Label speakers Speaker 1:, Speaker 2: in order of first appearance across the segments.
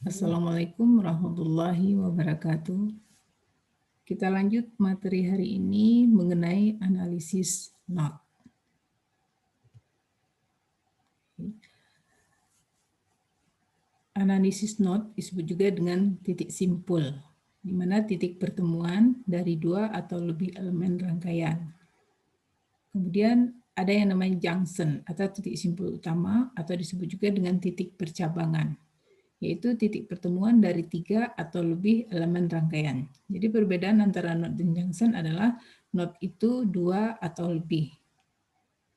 Speaker 1: Assalamualaikum warahmatullahi wabarakatuh. Kita lanjut materi hari ini mengenai analisis not. Analisis not disebut juga dengan titik simpul, di mana titik pertemuan dari dua atau lebih elemen rangkaian. Kemudian ada yang namanya junction atau titik simpul utama atau disebut juga dengan titik percabangan, yaitu titik pertemuan dari tiga atau lebih elemen rangkaian. Jadi perbedaan antara not dan junction adalah not itu dua atau lebih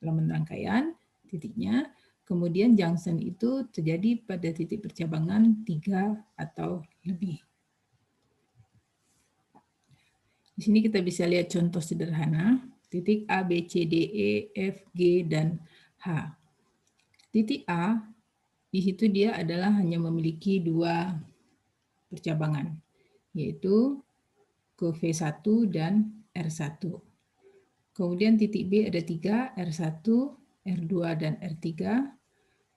Speaker 1: elemen rangkaian, titiknya, kemudian junction itu terjadi pada titik percabangan tiga atau lebih. Di sini kita bisa lihat contoh sederhana, titik A, B, C, D, E, F, G, dan H. Titik A, di situ dia adalah hanya memiliki dua percabangan, yaitu ke V1 dan R1. Kemudian titik B ada 3, R1, R2, dan R3.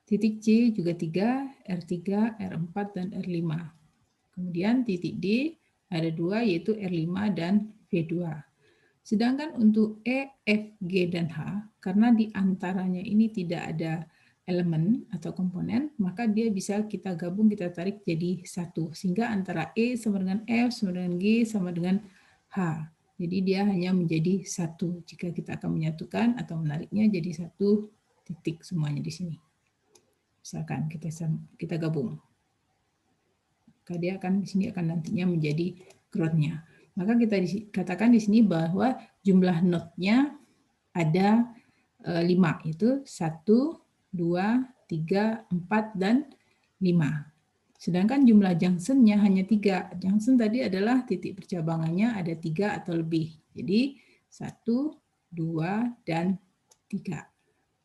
Speaker 1: Titik C juga 3, R3, R4, dan R5. Kemudian titik D ada 2, yaitu R5 dan V2. Sedangkan untuk E, F, G, dan H, karena di antaranya ini tidak ada elemen atau komponen, maka dia bisa kita gabung, kita tarik jadi satu. Sehingga antara E sama dengan F, sama dengan G, sama dengan H. Jadi dia hanya menjadi satu jika kita akan menyatukan atau menariknya jadi satu titik semuanya di sini. Misalkan kita gabung. Maka dia akan di sini akan nantinya menjadi groundnya. Maka kita katakan di sini bahwa jumlah notnya ada 5, itu 1, 2, 3, 4, dan 5. Sedangkan jumlah junction-nya hanya 3. Junction tadi adalah titik percabangannya ada 3 atau lebih. Jadi 1, 2, dan 3.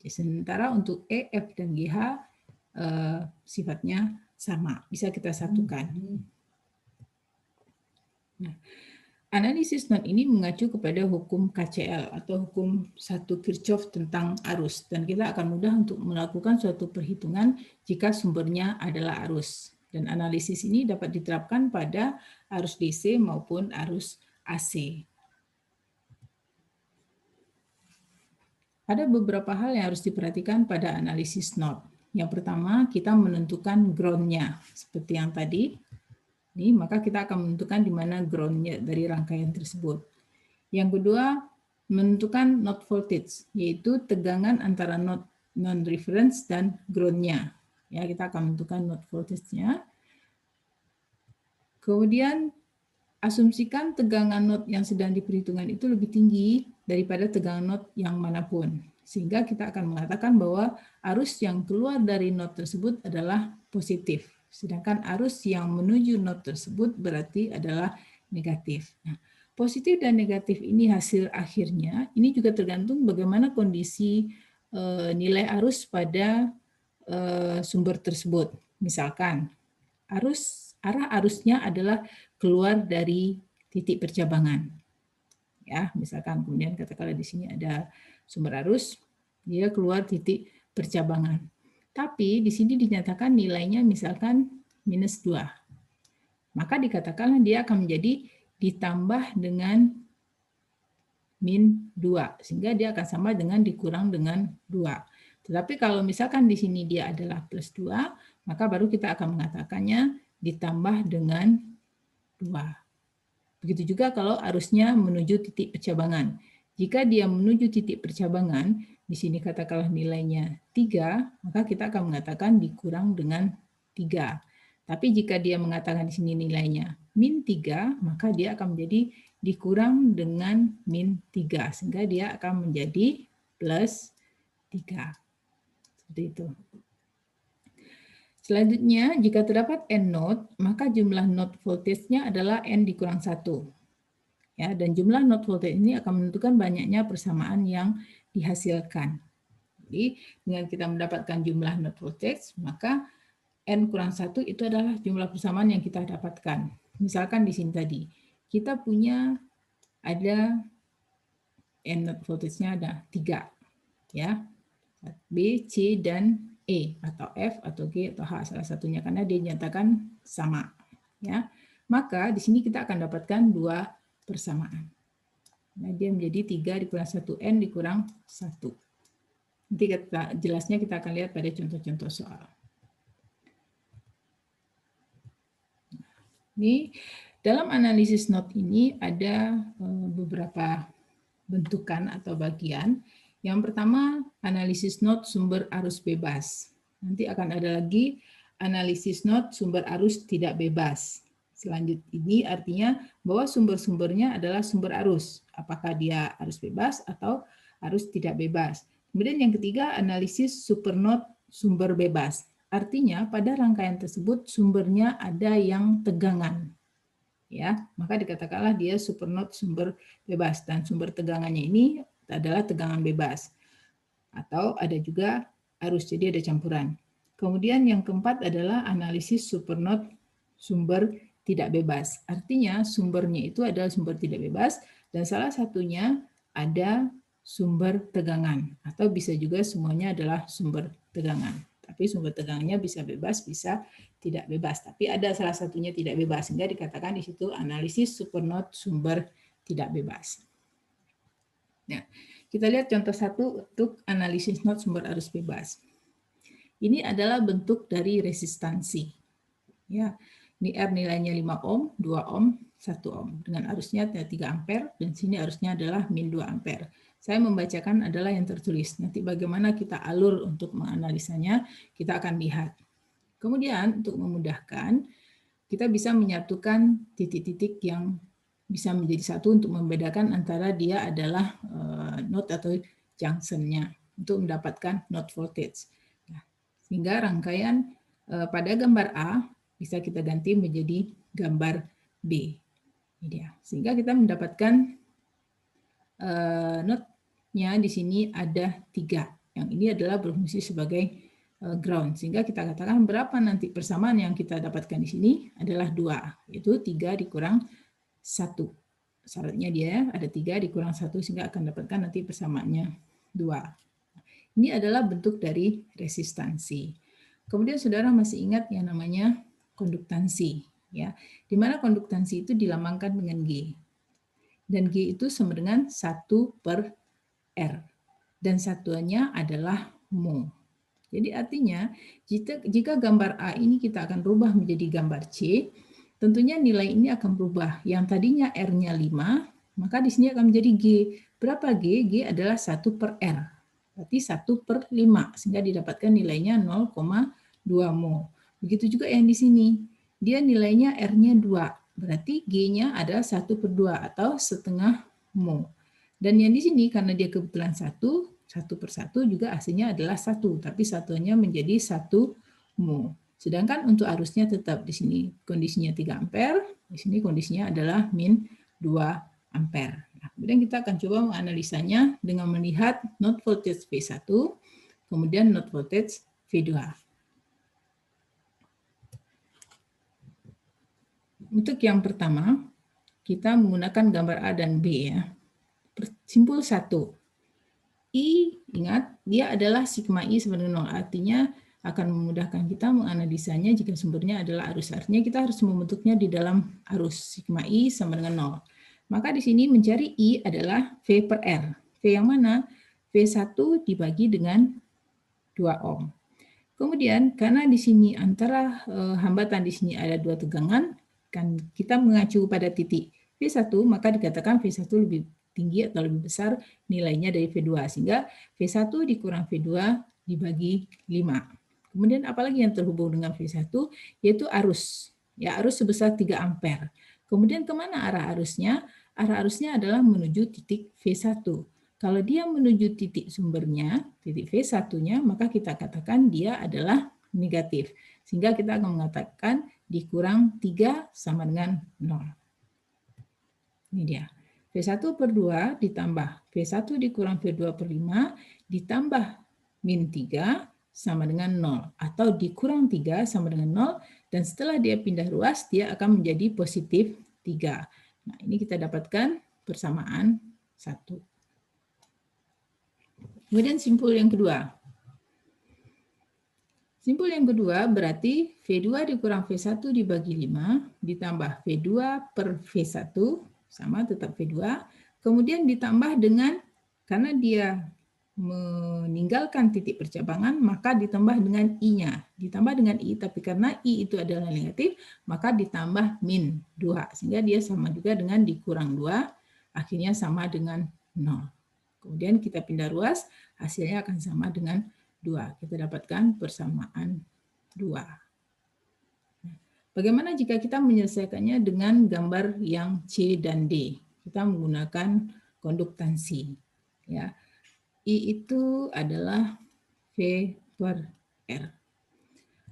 Speaker 1: Sementara untuk E, F, dan GH sifatnya sama, bisa kita satukan. Nah, analisis not ini mengacu kepada hukum KCL atau hukum 1 Kirchhoff tentang arus, dan kita akan mudah untuk melakukan suatu perhitungan jika sumbernya adalah arus. Dan analisis ini dapat diterapkan pada arus DC maupun arus AC. Ada beberapa hal yang harus diperhatikan pada analisis not. Yang pertama, kita menentukan ground-nya. Seperti yang tadi, ini, maka kita akan menentukan di mana ground-nya dari rangkaian tersebut. Yang kedua, menentukan not voltage, yaitu tegangan antara not non-reference dan ground-nya. Ya, kita akan menentukan not voltage-nya. Kemudian, asumsikan tegangan not yang sedang diperhitungkan itu lebih tinggi daripada tegangan not yang manapun. Sehingga kita akan mengatakan bahwa arus yang keluar dari not tersebut adalah positif. Sedangkan arus yang menuju not tersebut berarti adalah negatif. Nah, positif dan negatif ini hasil akhirnya, ini juga tergantung bagaimana kondisi nilai arus pada sumber tersebut. Misalkan, arah arusnya adalah keluar dari titik percabangan. Ya, misalkan kemudian katakanlah di sini ada sumber arus, dia keluar titik percabangan. Tapi di sini dinyatakan nilainya misalkan -2. Maka dikatakanlah dia akan menjadi ditambah dengan -2, sehingga dia akan sama dengan dikurang dengan 2. Tetapi kalau misalkan di sini dia adalah +2, maka baru kita akan mengatakannya ditambah dengan 2. Begitu juga kalau arusnya menuju titik percabangan. Jika dia menuju titik percabangan, di sini katakanlah nilainya 3, maka kita akan mengatakan dikurang dengan 3. Tapi jika dia mengatakan di sini nilainya -3, maka dia akan menjadi dikurang dengan -3, sehingga dia akan menjadi +3. Seperti itu. Selanjutnya, jika terdapat N not, maka jumlah not voltage-nya adalah N dikurang 1. Ya, dan jumlah not voltage ini akan menentukan banyaknya persamaan yang dihasilkan. Jadi, dengan kita mendapatkan jumlah not voltage, maka N kurang 1 itu adalah jumlah persamaan yang kita dapatkan. Misalkan di sini tadi, kita punya ada N not voltage-nya ada 3. Ya, B, C, dan E atau F atau G atau H salah satunya karena dia dinyatakan sama, ya. Maka di sini kita akan dapatkan dua persamaan. Nah, dia menjadi 3 dikurang 1N dikurang 1. Nanti jelasnya kita akan lihat pada contoh-contoh soal. Ini dalam analisis not ini ada beberapa bentukan atau bagian. Yang pertama, analisis not sumber arus bebas. Nanti akan ada lagi analisis not sumber arus tidak bebas. Selanjutnya ini artinya bahwa sumber-sumbernya adalah sumber arus. Apakah dia arus bebas atau arus tidak bebas. Kemudian yang ketiga, analisis super not sumber bebas. Artinya pada rangkaian tersebut sumbernya ada yang tegangan. Ya, maka dikatakanlah dia supernode sumber bebas dan sumber tegangannya ini adalah tegangan bebas. Atau ada juga arus, jadi ada campuran. Kemudian yang keempat adalah analisis supernode sumber tidak bebas. Artinya sumbernya itu adalah sumber tidak bebas dan salah satunya ada sumber tegangan atau bisa juga semuanya adalah sumber tegangan. Tapi sumber tegangannya bisa bebas, bisa tidak bebas. Tapi ada salah satunya tidak bebas, sehingga dikatakan di situ analisis supernode sumber tidak bebas. Nah, kita lihat contoh satu untuk analisis not sumber arus bebas. Ini adalah bentuk dari resistansi. Ya, ini R nilainya 5 ohm, 2 ohm, 1 ohm. Dengan arusnya 3 ampere, dan sini arusnya adalah min 2 ampere. Saya membacakan adalah yang tertulis. Nanti bagaimana kita alur untuk menganalisanya, kita akan lihat. Kemudian untuk memudahkan, kita bisa menyatukan titik-titik yang bisa menjadi satu untuk membedakan antara dia adalah node atau junction-nya untuk mendapatkan node voltage. Nah, sehingga rangkaian pada gambar A bisa kita ganti menjadi gambar B. Ini dia. Sehingga kita mendapatkan node-nya di sini ada 3. Yang ini adalah berfungsi sebagai ground. Sehingga kita katakan berapa nanti persamaan yang kita dapatkan di sini adalah 2. Yaitu 3 dikurang 1. Syaratnya dia ada 3 dikurang 1 sehingga akan dapatkan nanti persamaannya 2. Ini adalah bentuk dari resistansi. Kemudian saudara masih ingat yang namanya konduktansi, ya, di mana konduktansi itu dilambangkan dengan G. Dan G itu sama dengan 1/R. Dan satuannya adalah mho. Jadi artinya, jika gambar A ini kita akan rubah menjadi gambar C, tentunya nilai ini akan berubah. Yang tadinya R-nya 5, maka di sini akan menjadi G. Berapa G? G adalah 1/R. Berarti 1/5, sehingga didapatkan nilainya 0,2 mho. Begitu juga yang di sini. Dia nilainya R-nya 2. Berarti G-nya adalah 1/2 atau setengah mho. Dan yang di sini karena dia kebetulan 1/1 juga hasilnya adalah 1, tapi satuannya menjadi 1 mho. Sedangkan untuk arusnya tetap di sini kondisinya 3 ampere, di sini kondisinya adalah min 2 ampere. Nah, kemudian kita akan coba menganalisanya dengan melihat node voltage V1, kemudian node voltage V2. Untuk yang pertama, kita menggunakan gambar A dan B ya. Simpul 1. I, ingat, dia adalah sigma I sama dengan 0. Artinya akan memudahkan kita menganalisanya jika sumbernya adalah arus. Artinya kita harus membentuknya di dalam arus. Sigma I sama dengan 0. Maka di sini mencari I adalah V/R. V yang mana? V1 dibagi dengan 2 ohm. Kemudian karena di sini antara hambatan di sini ada 2 tegangan, kan kita mengacu pada titik V1, maka dikatakan V1 lebih tinggi atau lebih besar nilainya dari V2, sehingga V1 dikurang V2 dibagi 5. Kemudian apalagi yang terhubung dengan V1, yaitu arus. Ya, arus sebesar 3 ampere. Kemudian kemana arah arusnya? Arah arusnya adalah menuju titik V1. Kalau dia menuju titik sumbernya, titik V1-nya, maka kita katakan dia adalah negatif. Sehingga kita akan mengatakan dikurang 3 sama dengan 0. Ini dia. V1/2 ditambah V1 dikurang V2/5 ditambah min 3 sama dengan 0. Atau dikurang 3 sama dengan 0. Dan setelah dia pindah ruas, dia akan menjadi positif 3. Nah, ini kita dapatkan persamaan 1. Kemudian simpul yang kedua. Simpul yang kedua berarti V2 dikurang V1 dibagi 5 ditambah V2 per V1 sama tetap V2. Kemudian ditambah dengan, karena dia meninggalkan titik percabangan, maka ditambah dengan I-nya. Ditambah dengan I, tapi karena I itu adalah negatif, maka ditambah min 2. Sehingga dia sama juga dengan dikurang 2, akhirnya sama dengan 0. Kemudian kita pindah ruas, hasilnya akan sama dengan 2. Kita dapatkan persamaan 2. Bagaimana jika kita menyelesaikannya dengan gambar yang C dan D? Kita menggunakan konduktansi. Ya. I itu adalah V per R.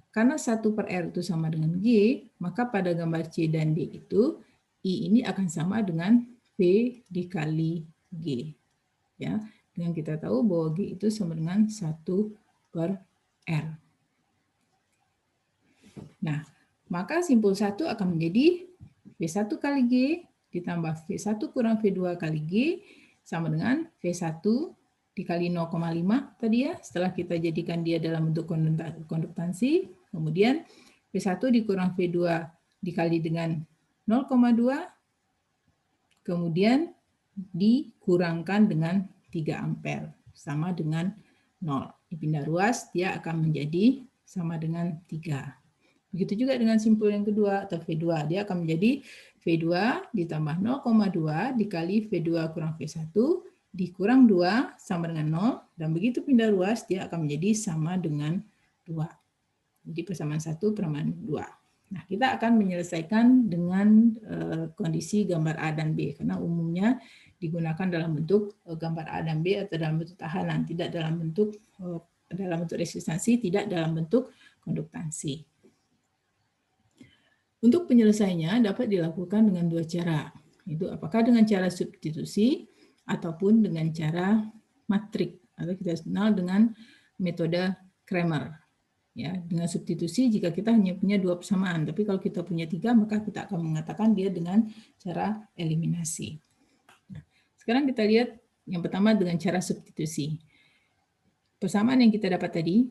Speaker 1: Karena 1 per R itu sama dengan G, maka pada gambar C dan D itu, I ini akan sama dengan V dikali G. Ya, dengan kita tahu bahwa G itu sama dengan 1 per R. Nah, maka simpul 1 akan menjadi V1 kali G ditambah V1 kurang V2 kali G sama dengan V1 dikali 0,5 tadi ya, setelah kita jadikan dia dalam bentuk konduktansi, kemudian V1 dikurang V2 dikali dengan 0,2, kemudian dikurangkan dengan 3 ampere, sama dengan 0. Dipindah ruas, dia akan menjadi sama dengan 3. Begitu juga dengan simpul yang kedua atau V2, dia akan menjadi V2 ditambah 0,2 dikali V2 kurang V1 dikurang 2 sama dengan 0, dan begitu pindah ruas dia akan menjadi sama dengan 2. Jadi persamaan 1 persamaan 2. Nah, kita akan menyelesaikan dengan kondisi gambar A dan B, karena umumnya digunakan dalam bentuk gambar A dan B atau dalam bentuk tahanan, tidak dalam bentuk resistansi, tidak dalam bentuk konduktansi. Untuk penyelesaiannya dapat dilakukan dengan 2 cara, yaitu apakah dengan cara substitusi ataupun dengan cara matrik, atau kita kenal dengan metode Cramer. Ya, dengan substitusi jika kita hanya punya 2 persamaan, tapi kalau kita punya 3 maka kita akan mengatakan dia dengan cara eliminasi. Sekarang kita lihat yang pertama dengan cara substitusi. Persamaan yang kita dapat tadi,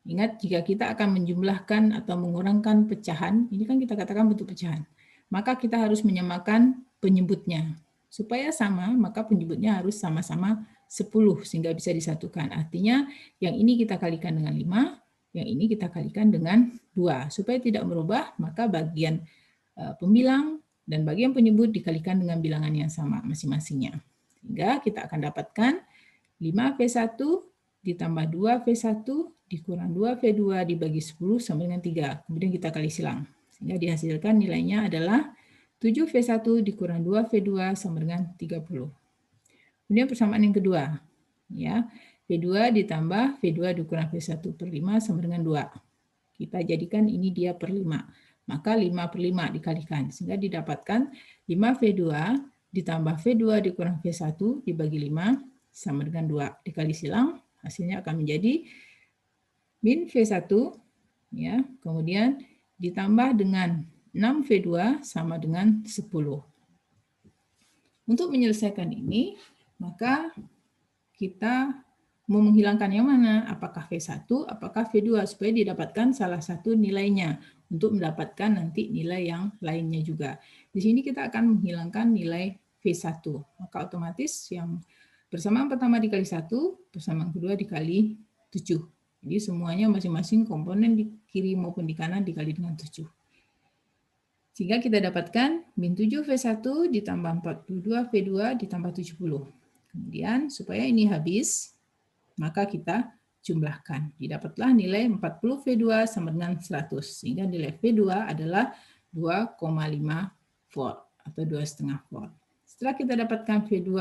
Speaker 1: ingat jika kita akan menjumlahkan atau mengurangkan pecahan, ini kan kita katakan bentuk pecahan, maka kita harus menyamakan penyebutnya. Supaya sama, maka penyebutnya harus sama-sama 10 sehingga bisa disatukan. Artinya yang ini kita kalikan dengan 5, yang ini kita kalikan dengan 2. Supaya tidak merubah, maka bagian pembilang dan bagian penyebut dikalikan dengan bilangan yang sama masing-masingnya. Sehingga kita akan dapatkan 5V1 ditambah 2V1 dikurang 2V2 dibagi 10 sama dengan 3. Kemudian kita kali silang. Sehingga dihasilkan nilainya adalah 7V1 dikurang 2V2 sama dengan 30. Kemudian persamaan yang kedua. Ya, V2 ditambah V2 dikurang V1 per 5 sama dengan 2. Kita jadikan ini dia per 5. Maka 5 per 5 dikalikan. Sehingga didapatkan 5V2 ditambah V2 dikurang V1 dibagi 5 sama dengan 2. Dikali silang, hasilnya akan menjadi min V1, ya, kemudian ditambah dengan 6V2 sama dengan 10. Untuk menyelesaikan ini, maka kita mau menghilangkan yang mana? Apakah V1, apakah V2, supaya didapatkan salah satu nilainya untuk mendapatkan nanti nilai yang lainnya juga. Di sini kita akan menghilangkan nilai V1, maka otomatis yang persamaan pertama dikali 1, persamaan kedua dikali 7. Jadi semuanya masing-masing komponen di kiri maupun di kanan dikali dengan 7. Sehingga kita dapatkan min 7V1 ditambah 42V2 ditambah 70. Kemudian supaya ini habis, maka kita jumlahkan. Didapatlah nilai 40V2 sama dengan 100. Sehingga nilai V2 adalah 2,5 volt atau 2,5 volt. Setelah kita dapatkan V2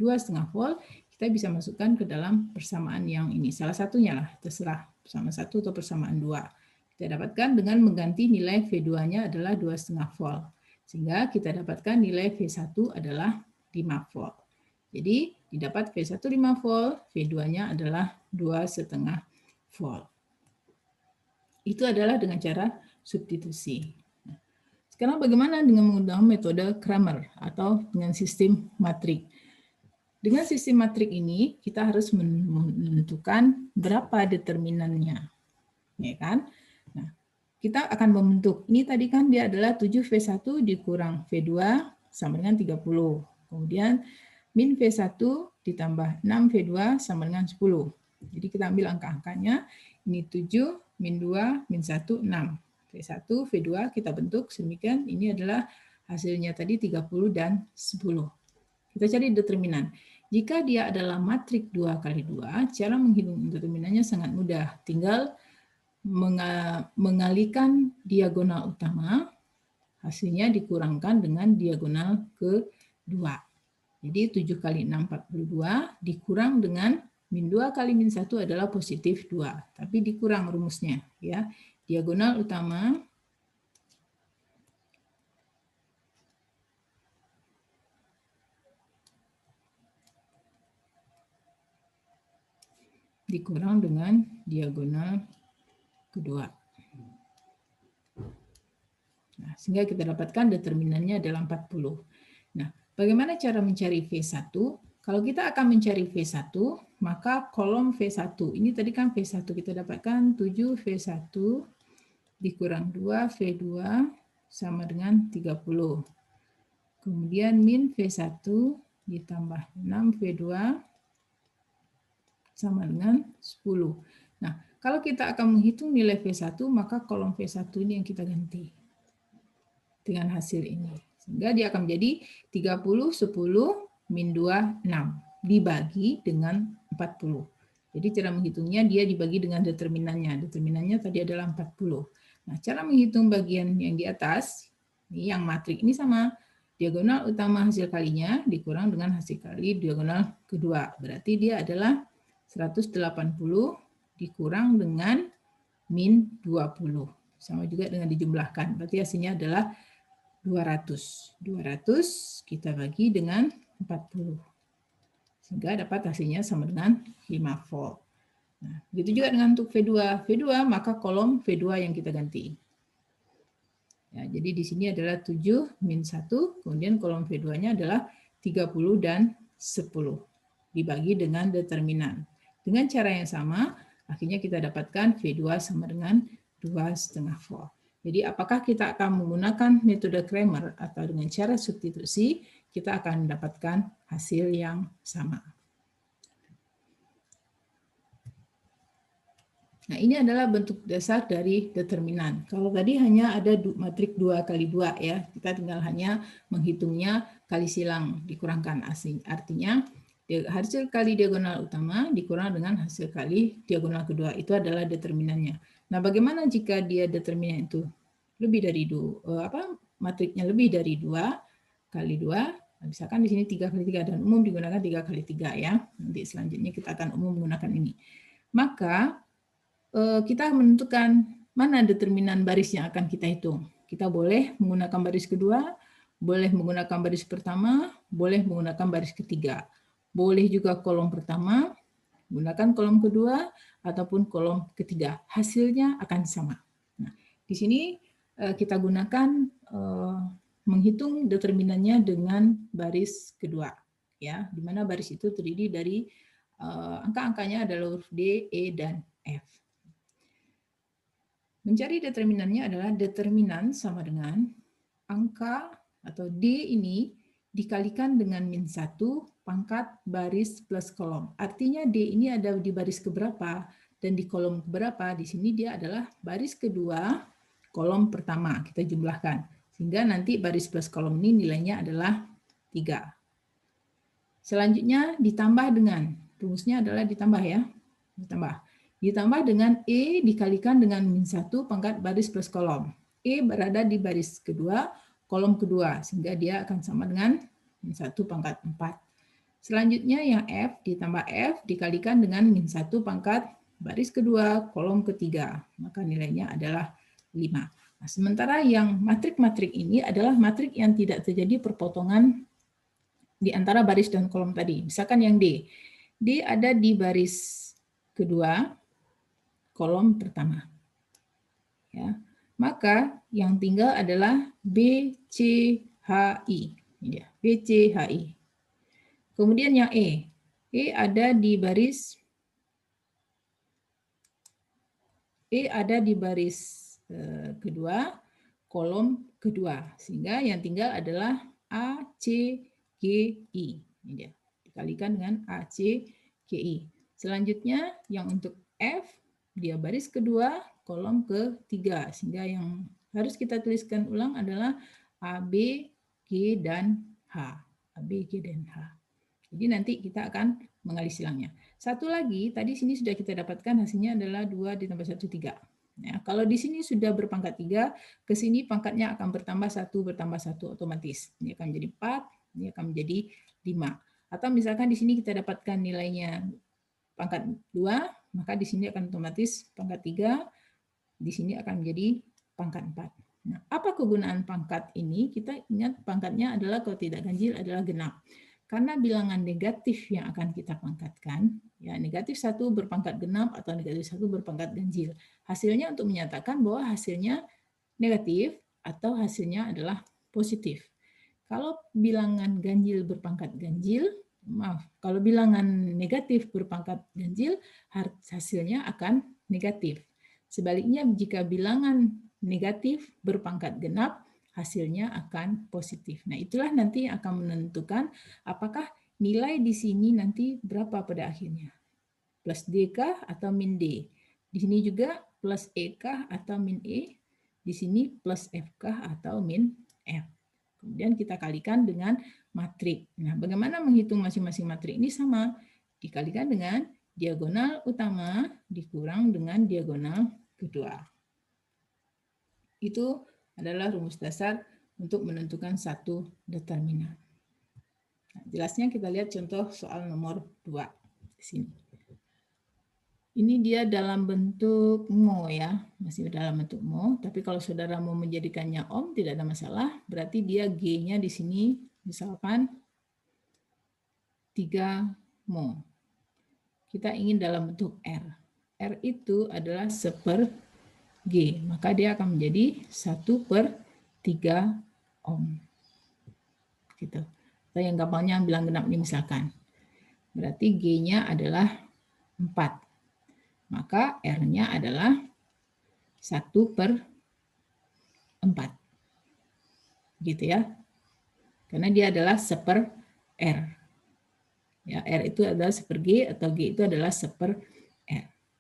Speaker 1: 2,5 volt, kita bisa masukkan ke dalam persamaan yang ini. Salah satunya lah, terserah persamaan 1 atau persamaan 2. Kita dapatkan dengan mengganti nilai V2-nya adalah 2,5 volt. Sehingga kita dapatkan nilai V1 adalah 5 volt. Jadi didapat V1 5 volt, V2-nya adalah 2,5 volt. Itu adalah dengan cara substitusi. Sekarang bagaimana dengan menggunakan metode Cramer atau dengan sistem matrik? Dengan sistem matrik ini kita harus menentukan berapa determinannya. ya kan? Nah, kita akan membentuk, ini tadi kan dia adalah 7V1 dikurang V2 sama dengan 30. Kemudian min V1 ditambah 6V2 sama dengan 10. Jadi kita ambil angka-angkanya, ini 7, min 2, min 1, 6. V1, V2 kita bentuk sedemikian, ini adalah hasilnya tadi 30 dan 10. Kita cari determinan. Jika dia adalah matrik 2 kali 2, cara menghitung determinannya sangat mudah. Tinggal mengalikan diagonal utama, hasilnya dikurangkan dengan diagonal kedua. Jadi 7 kali 6, 42, dikurang dengan min 2 kali min 1 adalah positif 2. Tapi dikurang rumusnya. Ya. Diagonal utama dikurang dengan diagonal kedua. Nah, sehingga kita dapatkan determinannya adalah 40. Nah, bagaimana cara mencari V1? Kalau kita akan mencari V1, maka kolom V1, ini tadi kan V1 kita dapatkan 7V1 dikurang 2V2 sama dengan 30. Kemudian min V1 ditambah 6V2 sama dengan 10. Nah, kalau kita akan menghitung nilai V1, maka kolom V1 ini yang kita ganti dengan hasil ini. Sehingga dia akan menjadi 30, 10, min 2, 6. Dibagi dengan 40. Jadi cara menghitungnya dia dibagi dengan determinannya. Determinannya tadi adalah 40. Nah, cara menghitung bagian yang di atas, ini yang matrik ini sama. Diagonal utama hasil kalinya dikurang dengan hasil kali diagonal kedua. Berarti dia adalah 180 dikurang dengan min 20. Sama juga dengan dijumlahkan. Berarti hasilnya adalah 200. 200 kita bagi dengan 40. Sehingga dapat hasilnya sama dengan 5 volt. Nah, begitu juga dengan untuk V2. V2 maka kolom V2 yang kita ganti. Ya, jadi di sini adalah 7 min 1, kemudian kolom V2-nya adalah 30 dan 10. Dibagi dengan determinan. Dengan cara yang sama, akhirnya kita dapatkan V2 sama dengan 2,5 volt. Jadi apakah kita akan menggunakan metode Cramer atau dengan cara substitusi, kita akan mendapatkan hasil yang sama. Nah, ini adalah bentuk dasar dari determinan. Kalau tadi hanya ada matrik 2 kali 2 ya, kita tinggal hanya menghitungnya kali silang dikurangkan. Artinya hasil kali diagonal utama dikurang dengan hasil kali diagonal kedua. Itu adalah determinannya. Nah, bagaimana jika dia determinan itu lebih dari matriknya lebih dari 2 kali 2, misalkan di sini 3 kali 3 dan umum digunakan 3 kali 3 ya. Nanti selanjutnya kita akan umum menggunakan ini. Maka kita menentukan mana determinan baris yang akan kita hitung. Kita boleh menggunakan baris kedua, boleh menggunakan baris pertama, boleh menggunakan baris ketiga. Boleh juga kolom pertama, gunakan kolom kedua, ataupun kolom ketiga. Hasilnya akan sama. Nah, di sini kita gunakan menghitung determinannya dengan baris kedua. Ya, di mana baris itu terdiri dari angka-angkanya adalah huruf D, E, dan F. Mencari determinannya adalah determinan sama dengan angka atau D ini dikalikan dengan min 1 pangkat baris plus kolom. Artinya D ini ada di baris keberapa dan di kolom keberapa. Di sini dia adalah baris kedua, kolom pertama. Kita jumlahkan. Sehingga nanti baris plus kolom ini nilainya adalah 3. Selanjutnya ditambah dengan, rumusnya adalah ditambah ya. Ditambah dengan E dikalikan dengan min 1 pangkat baris plus kolom. E berada di baris kedua, kolom kedua, sehingga dia akan sama dengan min 1 pangkat 4. Selanjutnya yang F ditambah F dikalikan dengan min 1 pangkat baris kedua, kolom ketiga. Maka nilainya adalah 5. Nah, sementara yang matrik-matrik ini adalah matrik yang tidak terjadi perpotongan di antara baris dan kolom tadi. Misalkan yang D. D ada di baris kedua, kolom pertama. Ya. Maka yang tinggal adalah BCHI. Ini dia, BCHI. Kemudian yang E. E ada di baris E ada di baris kedua, kolom kedua. Sehingga yang tinggal adalah A, C, G, I. Ini dia. Dikalikan dengan A, C, G, I. Selanjutnya yang untuk F, dia baris kedua, kolom ketiga. Sehingga yang harus kita tuliskan ulang adalah A, B, G, dan H. A, B, G, dan H. Jadi nanti kita akan mengalih silangnya. Satu lagi, tadi sini sudah kita dapatkan hasilnya adalah 2 ditambah 1, 3. Ya, kalau di sini sudah berpangkat 3, ke sini pangkatnya akan bertambah 1 otomatis. Ini akan menjadi 4, ini akan menjadi 5. Atau misalkan di sini kita dapatkan nilainya pangkat 2, maka di sini akan otomatis pangkat 3, di sini akan menjadi pangkat 4. Nah, apa kegunaan pangkat ini? Kita ingat pangkatnya adalah kalau tidak ganjil adalah genap. Karena bilangan negatif yang akan kita pangkatkan, ya negatif 1 berpangkat genap atau negatif 1 berpangkat ganjil. Hasilnya untuk menyatakan bahwa hasilnya negatif atau hasilnya adalah positif. Kalau bilangan ganjil berpangkat ganjil, kalau bilangan negatif berpangkat ganjil, hasilnya akan negatif. Sebaliknya jika bilangan negatif berpangkat genap, hasilnya akan positif. Nah, itulah nanti yang akan menentukan apakah nilai di sini nanti berapa pada akhirnya. Plus D kah atau min D. Di sini juga plus E kah atau min E. Di sini plus F kah atau min F. Kemudian kita kalikan dengan matrik. Nah, bagaimana menghitung masing-masing matrik ini? Sama. Dikalikan dengan diagonal utama dikurang dengan diagonal kedua. Itu adalah rumus dasar untuk menentukan satu determinan. Nah, jelasnya kita lihat contoh soal nomor 2 di sini. Ini dia dalam bentuk mo ya, masih dalam bentuk mo. Tapi kalau saudara mau menjadikannya ohm tidak ada masalah. Berarti dia G-nya di sini misalkan 3 mo. Kita ingin dalam bentuk R. R itu adalah 1/G, maka dia akan menjadi 1/3 ohm. Gitu. Atau yang gampangnya bilang genap ini misalkan. Berarti G-nya adalah 4. Maka R-nya adalah 1/4. Gitu ya. Karena dia adalah 1/R. Ya, R itu adalah 1/G atau G itu adalah 1/R.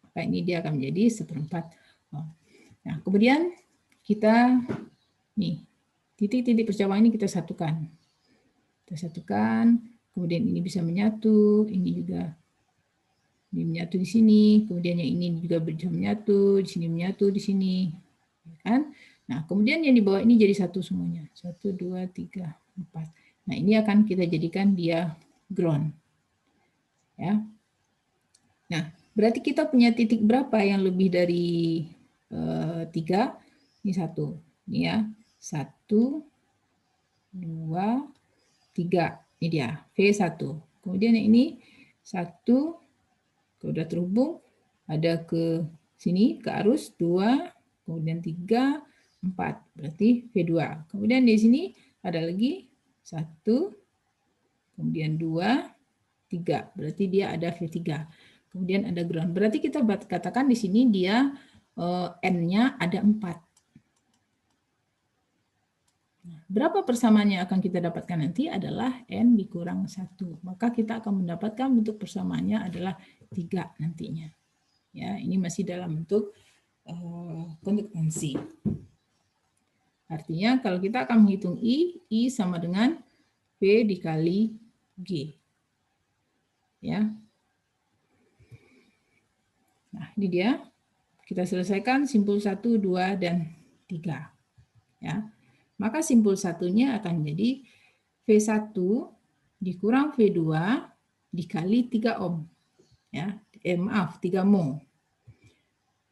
Speaker 1: Maka ini dia akan menjadi 1/4 ohm. Nah, kemudian kita nih titik-titik percobaan ini kita satukan. Kita satukan, kemudian ini bisa menyatu, ini juga ini menyatu di sini, kemudian yang ini juga bisa menyatu, di sini menyatu di sini, kan? Nah, kemudian yang di bawah ini jadi satu semuanya, 1, 2, 3, 4. Nah, ini akan kita jadikan dia ground, ya. Nah, berarti kita punya titik berapa yang lebih dari 3? Ini 1, ini ya, 1, 2, 3, ini dia V1. Kemudian yang ini 1. Sudah terhubung, ada ke sini, ke arus 2, kemudian 3, 4, berarti V2. Kemudian di sini ada lagi 1, kemudian 2, 3, berarti dia ada V3. Kemudian ada ground, berarti kita katakan di sini dia N-nya ada 4. Berapa persamaan yang akan kita dapatkan nanti adalah N dikurang 1. Maka kita akan mendapatkan bentuk persamaannya adalah 3 nantinya. Ya, ini masih dalam bentuk konduktansi. Artinya kalau kita akan menghitung I sama dengan V dikali G. Ya. Nah, ini dia. Kita selesaikan simpul 1, 2, dan 3. Ya. Maka simpul satunya akan menjadi V1 dikurang V2 dikali 3 ohm. Ya, maaf, 3 mol.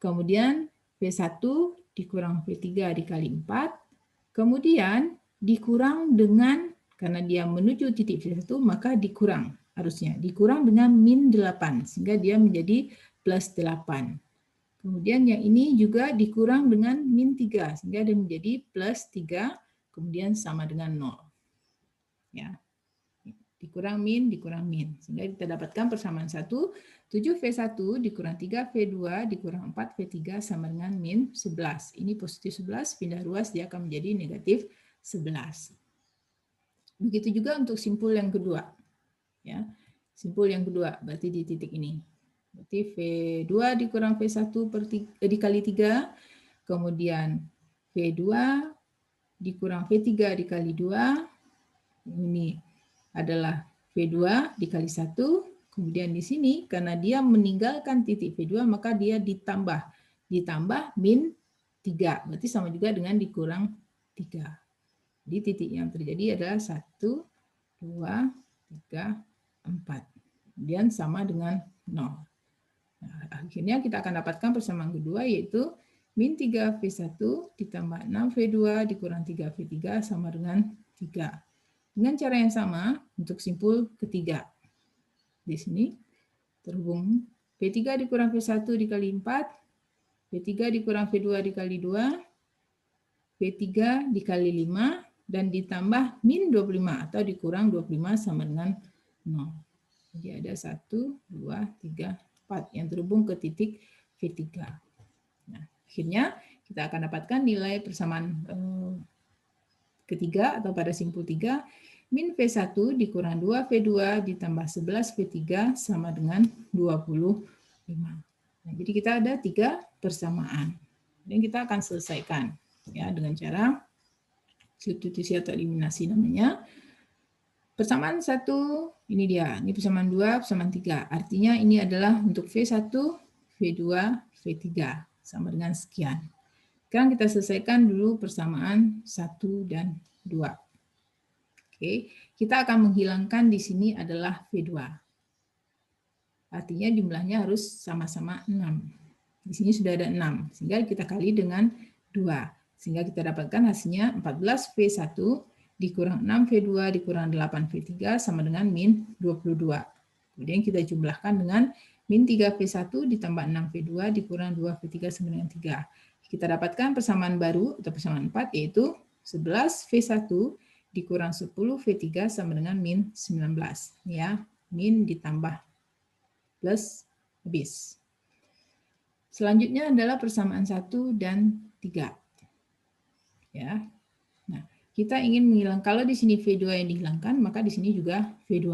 Speaker 1: Kemudian V1 dikurang V3 dikali 4. Kemudian dikurang dengan, karena dia menuju titik V1, maka dikurang harusnya. Dikurang dengan min 8, sehingga dia menjadi plus 8. Kemudian yang ini juga dikurang dengan min 3, sehingga dia menjadi plus 3, kemudian sama dengan 0. Ya. Dikurang min, sehingga kita dapatkan persamaan 1, 7V1 dikurang 3V2 dikurang 4V3 sama dengan min 11. Ini positif 11, pindah ruas dia akan menjadi negatif 11. Begitu juga untuk simpul yang kedua. Ya, simpul yang kedua berarti di titik ini. Berarti V2 dikurang V1 dikali 3, kemudian V2 dikurang V3 dikali 2, ini adalah V2 dikali 1, kemudian di sini karena dia meninggalkan titik V2 maka dia ditambah min 3, berarti sama juga dengan dikurang 3. Jadi titik yang terjadi adalah 1, 2, 3, 4. Kemudian sama dengan 0. Nah, akhirnya kita akan dapatkan persamaan kedua yaitu min 3V1 ditambah 6V2 dikurang 3V3 sama dengan 3. Dengan cara yang sama untuk simpul ketiga. Di sini terhubung V3 dikurang V1 dikali 4, V3 dikurang V2 dikali 2, V3 dikali 5, dan ditambah min 25 atau dikurang 25 sama dengan 0. Jadi ada 1, 2, 3, 4 yang terhubung ke titik V3. Nah, akhirnya kita akan dapatkan nilai persamaan ketiga atau pada simpul 3, min V1 dikurang 2V2 ditambah 11V3 sama dengan 25. Nah, jadi kita ada 3 persamaan. Dan kita akan selesaikan ya dengan cara substitusi atau eliminasi namanya. Persamaan 1, ini dia. Ini persamaan 2, persamaan 3. Artinya ini adalah untuk V1, V2, V3 sama dengan sekian. Sekarang kita selesaikan dulu persamaan 1 dan 2. Oke, kita akan menghilangkan di sini adalah V2. Artinya jumlahnya harus sama-sama 6. Di sini sudah ada 6, sehingga kita kali dengan 2. Sehingga kita dapatkan hasilnya 14V1 dikurang 6V2 dikurang 8V3 sama dengan min 22. Kemudian kita jumlahkan dengan min 3V1 ditambah 6V2 dikurang 2V3 sama dengan 3. Kita dapatkan persamaan baru atau persamaan 4 yaitu 11V1 dikurang 10V3 sama dengan min 19. Ya, min ditambah plus habis. Selanjutnya adalah persamaan 1 dan 3. Ya. Nah, kita ingin menghilangkan, kalau di sini V2 yang dihilangkan, maka di sini juga V2.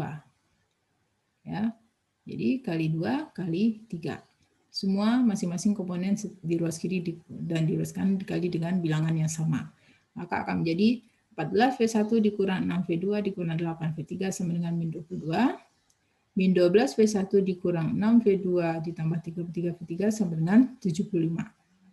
Speaker 1: Ya. Jadi kali 2 kali 3. Semua masing-masing komponen di ruas kiri dan di ruas kanan dikali dengan bilangan yang sama. Maka akan menjadi 14V1 dikurang 6V2 dikurang 8V3 sama dengan min 22. Min 12V1 dikurang 6V2 ditambah 33V3 sama dengan 75.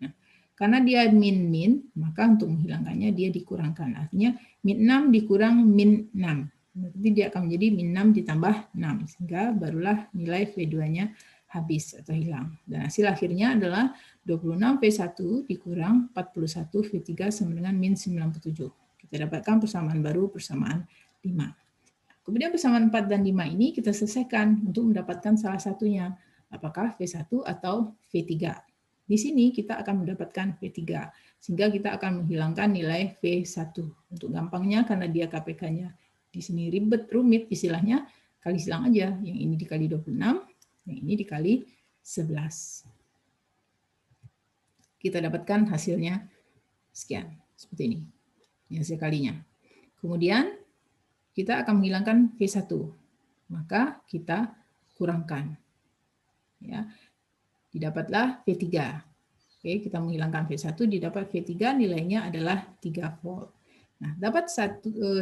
Speaker 1: Nah, karena dia min-min, maka untuk menghilangkannya dia dikurangkan. Artinya min 6 dikurang min 6. Nanti dia akan menjadi min 6 ditambah 6. Sehingga barulah nilai V2-nya habis atau hilang. Dan hasil akhirnya adalah 26V1 dikurang 41V3 sama dengan min 97. Kita dapatkan persamaan baru, persamaan 5. Kemudian persamaan 4 dan 5 ini kita selesaikan untuk mendapatkan salah satunya. Apakah V1 atau V3. Di sini kita akan mendapatkan V3. Sehingga kita akan menghilangkan nilai V1. Untuk gampangnya karena dia KPK-nya di sini rumit istilahnya, kali silang aja. Yang ini dikali 26, yang ini dikali 11. Kita dapatkan hasilnya sekian. Seperti ini. Hasil kalinya. Kemudian kita akan menghilangkan V1. Maka kita kurangkan. Ya. Didapatlah V3. Oke, kita menghilangkan V1, didapat V3, nilainya adalah 3 volt. Nah, dapat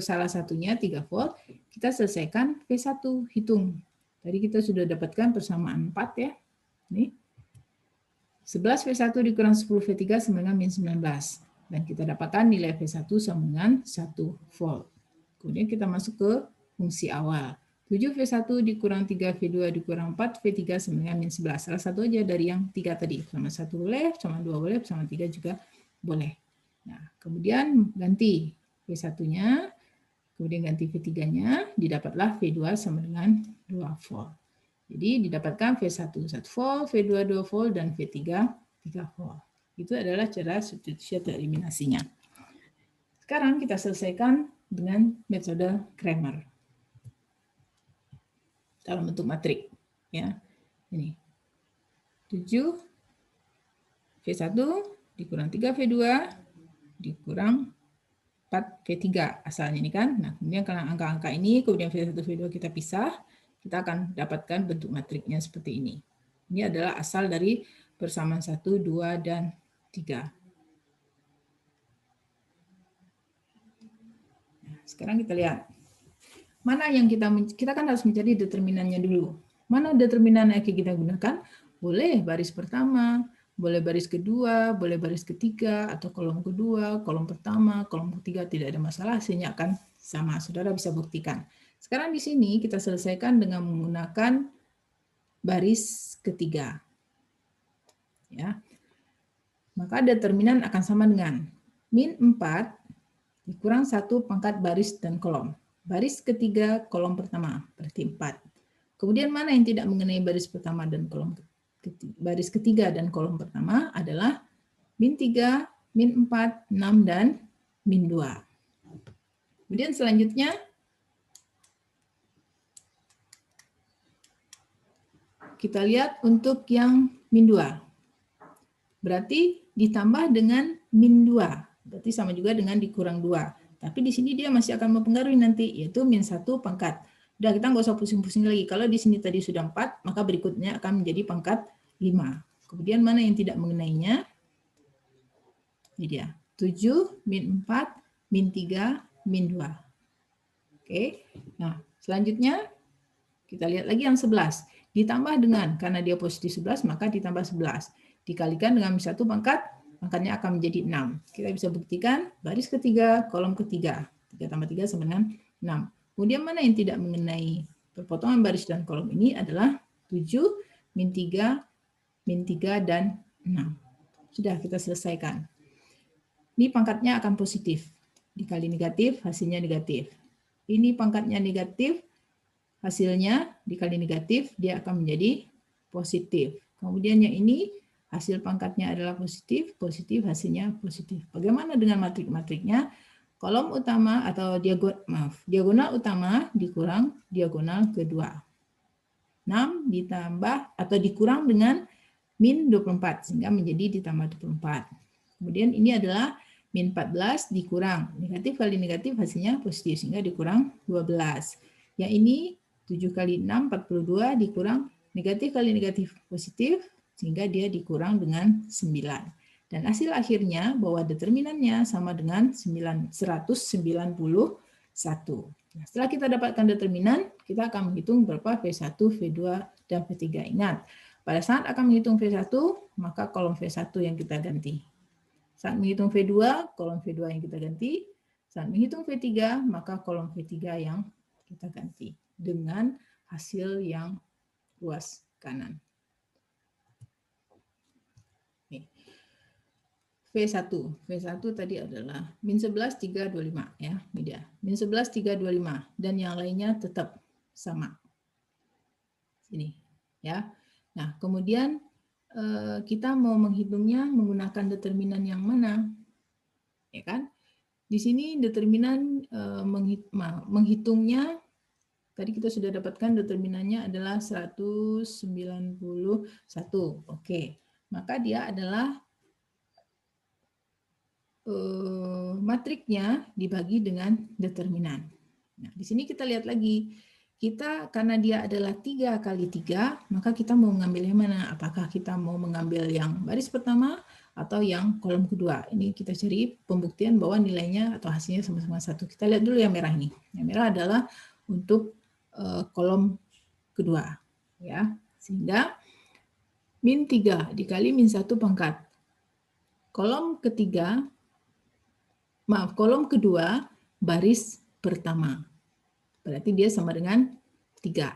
Speaker 1: salah satunya 3 volt, kita selesaikan V1, hitung. Tadi kita sudah dapatkan persamaan 4 ya. Ini 11V1 dikurang 10V3 sama dengan min 19. Dan kita dapatkan nilai V1 sama dengan 1 volt. Kemudian kita masuk ke fungsi awal. 7V1 dikurang 3V2 dikurang 4V3 sama dengan min 11. Salah satu aja dari yang 3 tadi. Sama 1 boleh, sama 2 boleh, sama 3 juga boleh. Nah, kemudian ganti V1-nya, kemudian ganti V3-nya, didapatlah V2 sama dengan 2 volt. Jadi didapatkan V1 1 volt, V2 2 volt, dan V3 3 volt. Itu adalah cara substitusi atau eliminasinya. Sekarang kita selesaikan dengan metode Cramer dalam bentuk matrik. Ya. Ini 7 V1 dikurang 3 V2 dikurang 4 V3 asalnya ini kan. Nah, kemudian karena angka-angka ini, kemudian V1, V2 kita pisah, kita akan dapatkan bentuk matriknya seperti ini. Ini adalah asal dari persamaan 1, 2, dan 3. Nah, sekarang kita lihat. Mana yang kita kan harus mencari determinannya dulu. Mana determinan yang kita gunakan? Boleh baris pertama, boleh baris kedua, boleh baris ketiga, atau kolom kedua, kolom pertama, kolom ketiga, tidak ada masalah, hasilnya akan sama. Saudara bisa buktikan. Sekarang di sini kita selesaikan dengan menggunakan baris ketiga. Ya. Maka determinan akan sama dengan min 4 dikurang 1 pangkat baris dan kolom. Baris ketiga, kolom pertama, berarti 4. Kemudian mana yang tidak mengenai baris pertama dan kolom ketiga, baris ketiga dan kolom pertama adalah min 3, min 4, 6, dan min 2. Kemudian selanjutnya, kita lihat untuk yang min 2. Berarti ditambah dengan min 2. Berarti sama juga dengan dikurang 2. Tapi di sini dia masih akan mempengaruhi nanti, yaitu min 1 pangkat. Udah, kita nggak usah pusing-pusing lagi. Kalau di sini tadi sudah 4, maka berikutnya akan menjadi pangkat 5. Kemudian mana yang tidak mengenainya? Ini dia. 7, min 4, min 3, min 2. Oke. Nah, selanjutnya kita lihat lagi yang 11. Ditambah dengan, karena dia positif 11, maka ditambah 11. Dikalikan dengan min 1 pangkat, pangkatnya akan menjadi 6. Kita bisa buktikan baris ketiga, kolom ketiga. 3 tambah 3 sama dengan 6. Kemudian mana yang tidak mengenai perpotongan baris dan kolom ini adalah 7, min 3, min 3, dan 6. Sudah kita selesaikan. Ini pangkatnya akan positif. Dikali negatif, hasilnya negatif. Ini pangkatnya negatif, hasilnya dikali negatif, dia akan menjadi positif. Kemudian yang ini, hasil pangkatnya adalah positif, positif, hasilnya positif. Bagaimana dengan matrik-matriknya? Kolom utama atau diagonal utama dikurang diagonal kedua. 6 ditambah atau dikurang dengan min 24, sehingga menjadi ditambah 24. Kemudian ini adalah min 14 dikurang. Negatif kali negatif hasilnya positif, sehingga dikurang 12. Yang ini 7 kali 6, 42 dikurang negatif kali negatif positif, sehingga dia dikurang dengan 9. Dan hasil akhirnya bahwa determinannya sama dengan 191. Nah, setelah kita dapatkan determinan, kita akan menghitung berapa V1, V2, dan V3. Ingat, pada saat akan menghitung V1, maka kolom V1 yang kita ganti. Saat menghitung V2, kolom V2 yang kita ganti. Saat menghitung V3, maka kolom V3 yang kita ganti. Dengan hasil yang luas kanan. Nih. V1. V1 tadi adalah min 11, 3, 25. Ya, ini dia. Min 11, 3, 25. Dan yang lainnya tetap sama. Ini. Ya. Nah, kemudian kita mau menghitungnya menggunakan determinan yang mana? Ya kan? Di sini determinan menghitungnya, tadi kita sudah dapatkan determinannya adalah 191. Oke, maka dia adalah matriknya dibagi dengan determinan. Nah, di sini kita lihat lagi. Kita, karena dia adalah 3 kali 3, maka kita mau mengambil yang mana? Apakah kita mau mengambil yang baris pertama atau yang kolom kedua? Ini kita cari pembuktian bahwa nilainya atau hasilnya sama-sama 1. Kita lihat dulu yang merah ini. Yang merah adalah untuk kolom kedua. Ya, sehingga min 3 dikali min 1 pangkat. Kolom ketiga, kolom kedua baris pertama. Berarti dia sama dengan 3.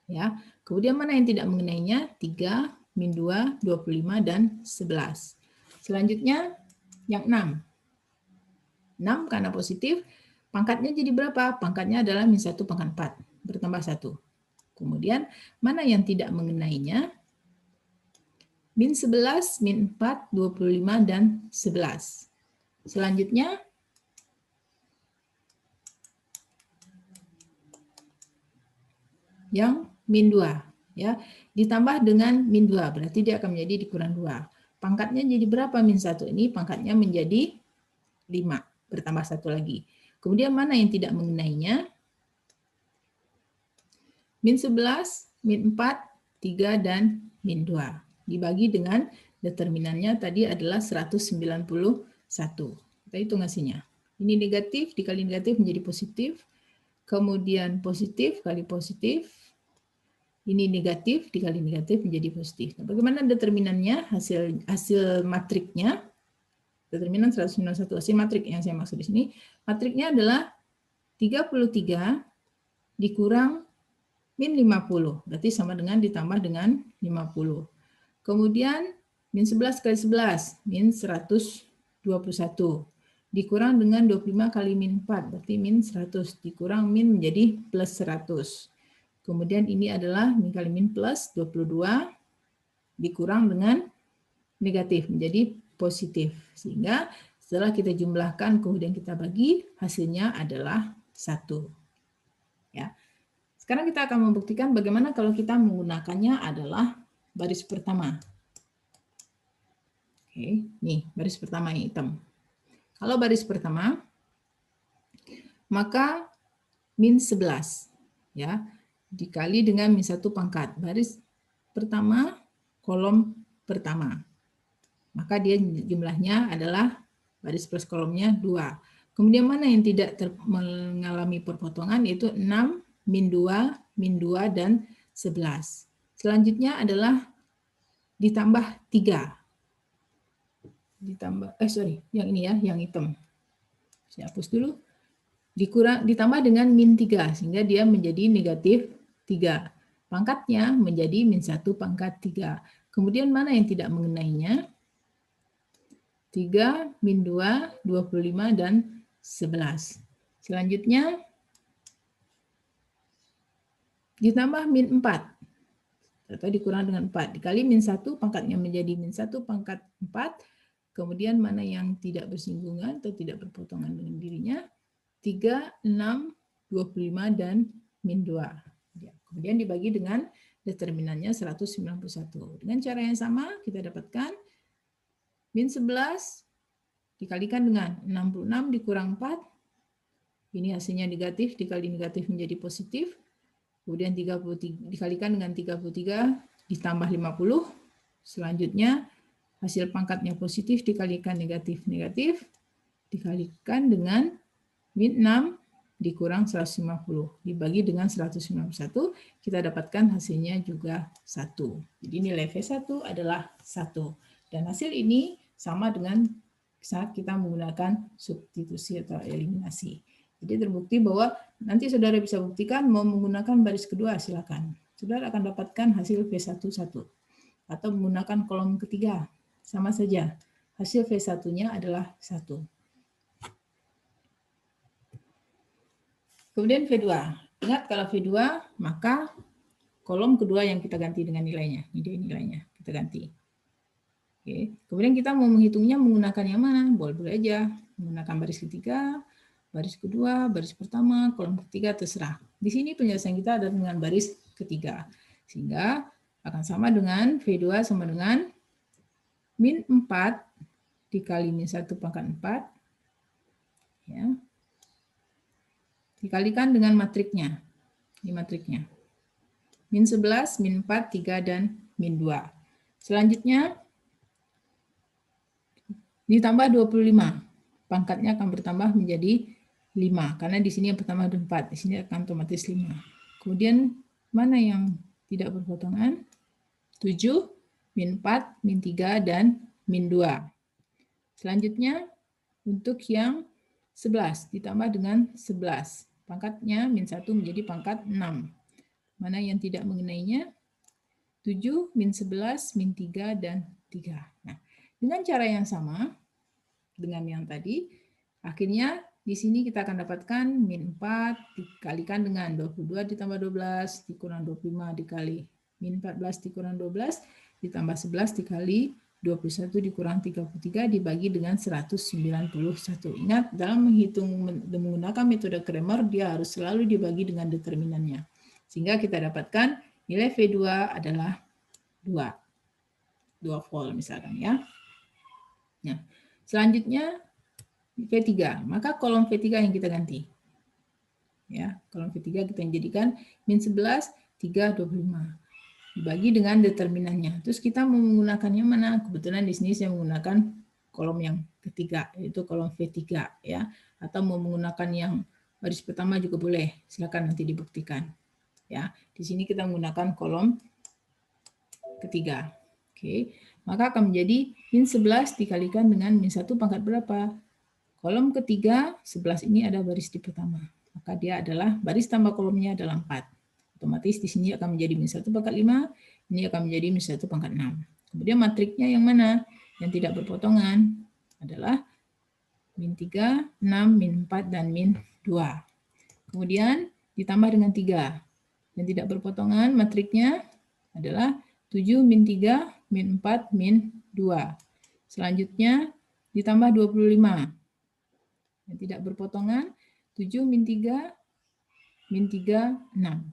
Speaker 1: Ya. Kemudian mana yang tidak mengenainya? 3, min 2, 25, dan 11. Selanjutnya yang 6. 6 karena positif, pangkatnya jadi berapa? Pangkatnya adalah min 1 pangkat 4, bertambah 1. Kemudian mana yang tidak mengenainya? Min 11, min 4, 25, dan 11. Selanjutnya yang min 2. Ya, ditambah dengan min 2, berarti dia akan menjadi dikurang 2. Pangkatnya jadi berapa min 1? Ini pangkatnya menjadi 5, bertambah 1 lagi. Kemudian mana yang tidak mengenainya? Min 11, min 4, 3, dan min 2. Dibagi dengan determinannya tadi adalah 191. Kita hitung hasilnya. Ini negatif dikali negatif menjadi positif. Kemudian positif kali positif. Ini negatif dikali negatif menjadi positif. Nah, bagaimana determinannya? Hasil matriknya. Determinan 191 hasil matrik yang saya maksud di sini. Matriknya adalah 33 dikurang min 50. Berarti sama dengan ditambah dengan 50. Kemudian min 11 kali 11, min 121. Dikurang dengan 25 kali min 4, berarti min 100. Dikurang min menjadi plus 100. Kemudian ini adalah min kali min plus 22. Dikurang dengan negatif menjadi positif. Sehingga setelah kita jumlahkan kemudian kita bagi, hasilnya adalah 1. Ya. Sekarang kita akan membuktikan bagaimana kalau kita menggunakannya adalah baris pertama. Oke, nih baris pertama yang hitam. Kalau baris pertama, maka min 11 ya dikali dengan min 1 pangkat. Baris pertama, kolom pertama. Maka dia jumlahnya adalah baris plus kolomnya 2. Kemudian mana yang tidak mengalami perpotongan yaitu 6, min 2, dan 11. Selanjutnya adalah ditambah 3. Yang ini ya, yang hitam. Saya hapus dulu. Ditambah dengan min 3 sehingga dia menjadi negatif 3. Pangkatnya menjadi min 1 pangkat 3. Kemudian mana yang tidak mengenainya? 3, min 2, 25, dan 11. Selanjutnya, ditambah min 4. Atau dikurang dengan 4. Dikali min 1, pangkatnya menjadi min 1 pangkat 4. Kemudian mana yang tidak bersinggungan atau tidak berpotongan dengan dirinya? 3, 6, 25, dan min 2. Ya, kemudian dibagi dengan determinannya 191. Dengan cara yang sama, kita dapatkan min 11 dikalikan dengan 66 dikurang 4. Ini hasilnya negatif, dikali negatif menjadi positif. Kemudian 33 dikalikan dengan 33 ditambah 50. Selanjutnya hasil pangkatnya positif dikalikan negatif, dikalikan dengan min 6 dikurang 150. Dibagi dengan 191, kita dapatkan hasilnya juga 1. Jadi nilai V1 adalah 1. Dan hasil ini sama dengan saat kita menggunakan substitusi atau eliminasi. Jadi terbukti bahwa nanti saudara bisa buktikan mau menggunakan baris kedua, silakan. Saudara akan dapatkan hasil V11. Atau menggunakan kolom ketiga, sama saja. Hasil V1-nya adalah 1. Kemudian V2. Ingat kalau V2, maka kolom kedua yang kita ganti dengan nilainya. Ini dia nilainya, kita ganti. Oke. Kemudian kita mau menghitungnya menggunakan yang mana? Boleh-boleh aja. Menggunakan baris ketiga, baris kedua, baris pertama, kolom ketiga, terserah. Di sini penyelesaian kita adalah dengan baris ketiga. Sehingga akan sama dengan V2 sama dengan min 4 dikali min 1 pangkat 4. Ya. Dikalikan dengan matriknya. Ini matriknya. Min 11, min 4, 3, dan min 2. Selanjutnya, ditambah 25. Pangkatnya akan bertambah menjadi 5. Karena di sini yang pertama ada 4. Di sini akan otomatis 5. Kemudian, mana yang tidak berpotongan? 7, min 4, min 3, dan min 2. Selanjutnya, untuk yang 11. Ditambah dengan 11. Pangkatnya min 1 menjadi pangkat 6. Mana yang tidak mengenainya? 7, min 11, min 3, dan 3. Nah, dengan cara yang sama dengan yang tadi, akhirnya di sini kita akan dapatkan min 4 dikalikan dengan 22 ditambah 12 dikurang 25 dikali min 14 dikurang 12 ditambah 11 dikali 21 dikurang 33 dibagi dengan 191. Ingat, dalam menggunakan metode Cramer, dia harus selalu dibagi dengan determinannya. Sehingga kita dapatkan nilai V2 adalah 2 volt misalkan ya. Nah, selanjutnya V3, maka kolom V3 yang kita ganti. Ya, kolom V3 kita jadikan -11, 3, 25. Dibagi dengan determinannya. Terus kita mau menggunakannya mana? Kebetulan di sini saya menggunakan kolom yang ketiga, yaitu kolom V3 ya. Atau mau menggunakan yang baris pertama juga boleh. Silakan nanti dibuktikan. Ya, di sini kita menggunakan kolom ketiga. Oke, maka akan menjadi -11 dikalikan dengan -1 pangkat berapa? Kolom ketiga, 11 ini ada baris di pertama. Maka dia adalah, baris tambah kolomnya adalah 4. Otomatis di sini akan menjadi -1 pangkat 5, ini akan menjadi -1 pangkat 6. Kemudian matriknya yang mana? Yang tidak berpotongan adalah -3, 6, -4, dan -2. Kemudian ditambah dengan 3. Yang tidak berpotongan matriknya adalah 7, -3, -4, -2. Selanjutnya ditambah 25. Yang tidak berpotongan 7, -3, -3, 6.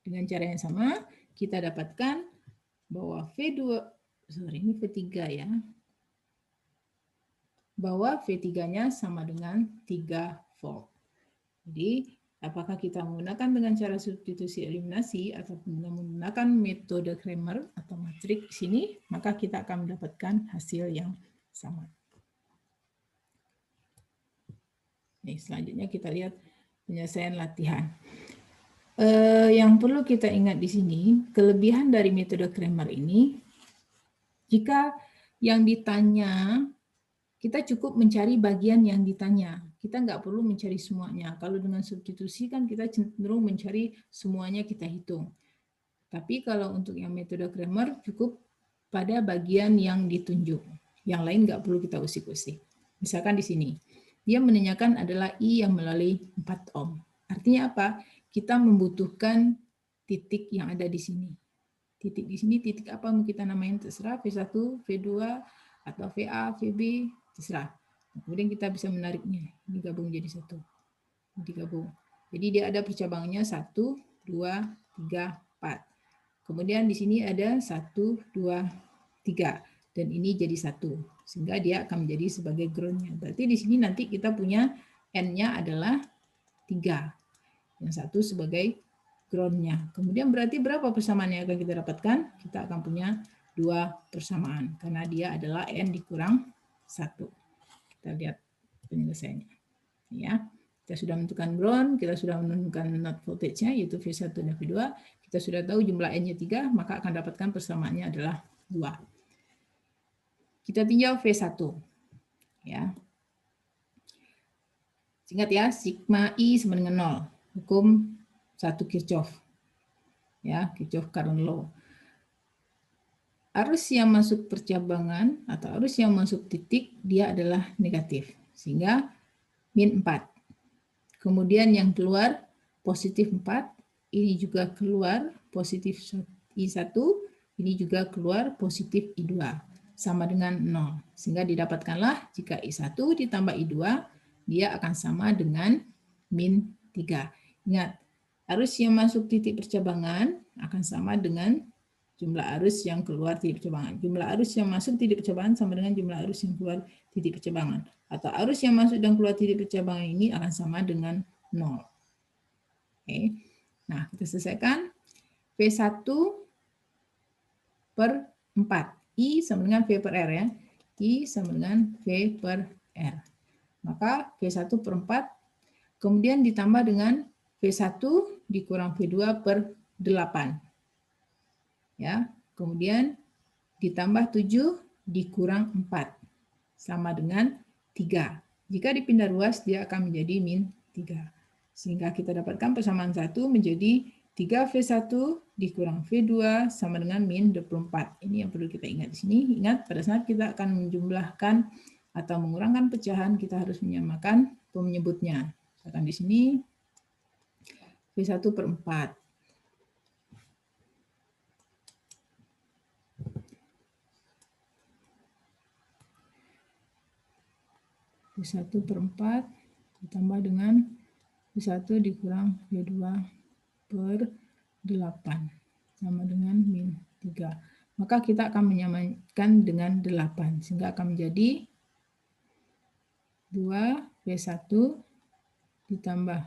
Speaker 1: Dengan cara yang sama, kita dapatkan bahwa ini V3 ya. Bahwa V3-nya sama dengan 3 volt. Jadi, apakah kita menggunakan dengan cara substitusi eliminasi atau menggunakan metode Cramer atau matrik di sini, maka kita akan mendapatkan hasil yang sama. Nih, selanjutnya kita lihat penyelesaian latihan. Yang perlu kita ingat di sini, kelebihan dari metode Cramer ini, jika yang ditanya, kita cukup mencari bagian yang ditanya. Kita nggak perlu mencari semuanya. Kalau dengan substitusi kan kita cenderung mencari semuanya kita hitung. Tapi kalau untuk yang metode Cramer, cukup pada bagian yang ditunjuk. Yang lain nggak perlu kita usik-usik. Misalkan di sini, dia menanyakan adalah I yang melalui 4 ohm. Artinya apa? Kita membutuhkan titik yang ada di sini. Titik di sini, titik apa mau kita namain terserah, V1, V2, atau VA, VB, terserah. Kemudian kita bisa menariknya. Ini gabung jadi satu. Ini digabung. Jadi dia ada percabangannya 1, 2, 3, 4. Kemudian di sini ada 1, 2, 3. Dan ini jadi 1. Sehingga dia akan menjadi sebagai groundnya. Berarti di sini nanti kita punya N-nya adalah 3. Yang satu sebagai groundnya. Kemudian berarti berapa persamaan yang akan kita dapatkan? Kita akan punya 2 persamaan. Karena dia adalah N dikurang 1. Kita lihat penyelesaiannya. Ya. Kita sudah menentukan ground, kita sudah menentukan not voltage-nya, yaitu V1 dan V2. Kita sudah tahu jumlah N-nya 3, maka akan dapatkan persamaannya adalah 2. Kita tinjau V1. Ya. Ingat ya, sigma I sama dengan 0. Hukum 1 Kirchhoff. Ya, Kirchhoff current law. Arus yang masuk percabangan atau arus yang masuk titik, dia adalah negatif. Sehingga min 4. Kemudian yang keluar positif 4, ini juga keluar positif I1, ini juga keluar positif I2, sama dengan 0. Sehingga didapatkanlah jika I1 ditambah I2, dia akan sama dengan min 3. Ingat, arus yang masuk titik percabangan akan sama dengan jumlah arus yang keluar titik percabangan. Jumlah arus yang masuk titik percabangan sama dengan jumlah arus yang keluar titik percabangan. Atau arus yang masuk dan keluar titik percabangan ini akan sama dengan 0. Oke. Nah, kita selesaikan. V1 per 4. I sama dengan V per R ya. I sama dengan V per R. Maka V1 per 4. Kemudian ditambah dengan V1 dikurang V2 per 8. Ya, kemudian ditambah 7 dikurang 4 sama dengan 3. Jika dipindah ruas dia akan menjadi min 3. Sehingga kita dapatkan persamaan 1 menjadi 3V1 dikurang V2 sama dengan min 24. Ini yang perlu kita ingat di sini. Ingat pada saat kita akan menjumlahkan atau mengurangkan pecahan kita harus menyamakan penyebutnya. Misalkan di sini V1 per 4. V1 per 4 ditambah dengan V1 dikurang V2 per 8. sama dengan min 3. Maka kita akan menyamakan dengan 8, sehingga akan menjadi 2V1 ditambah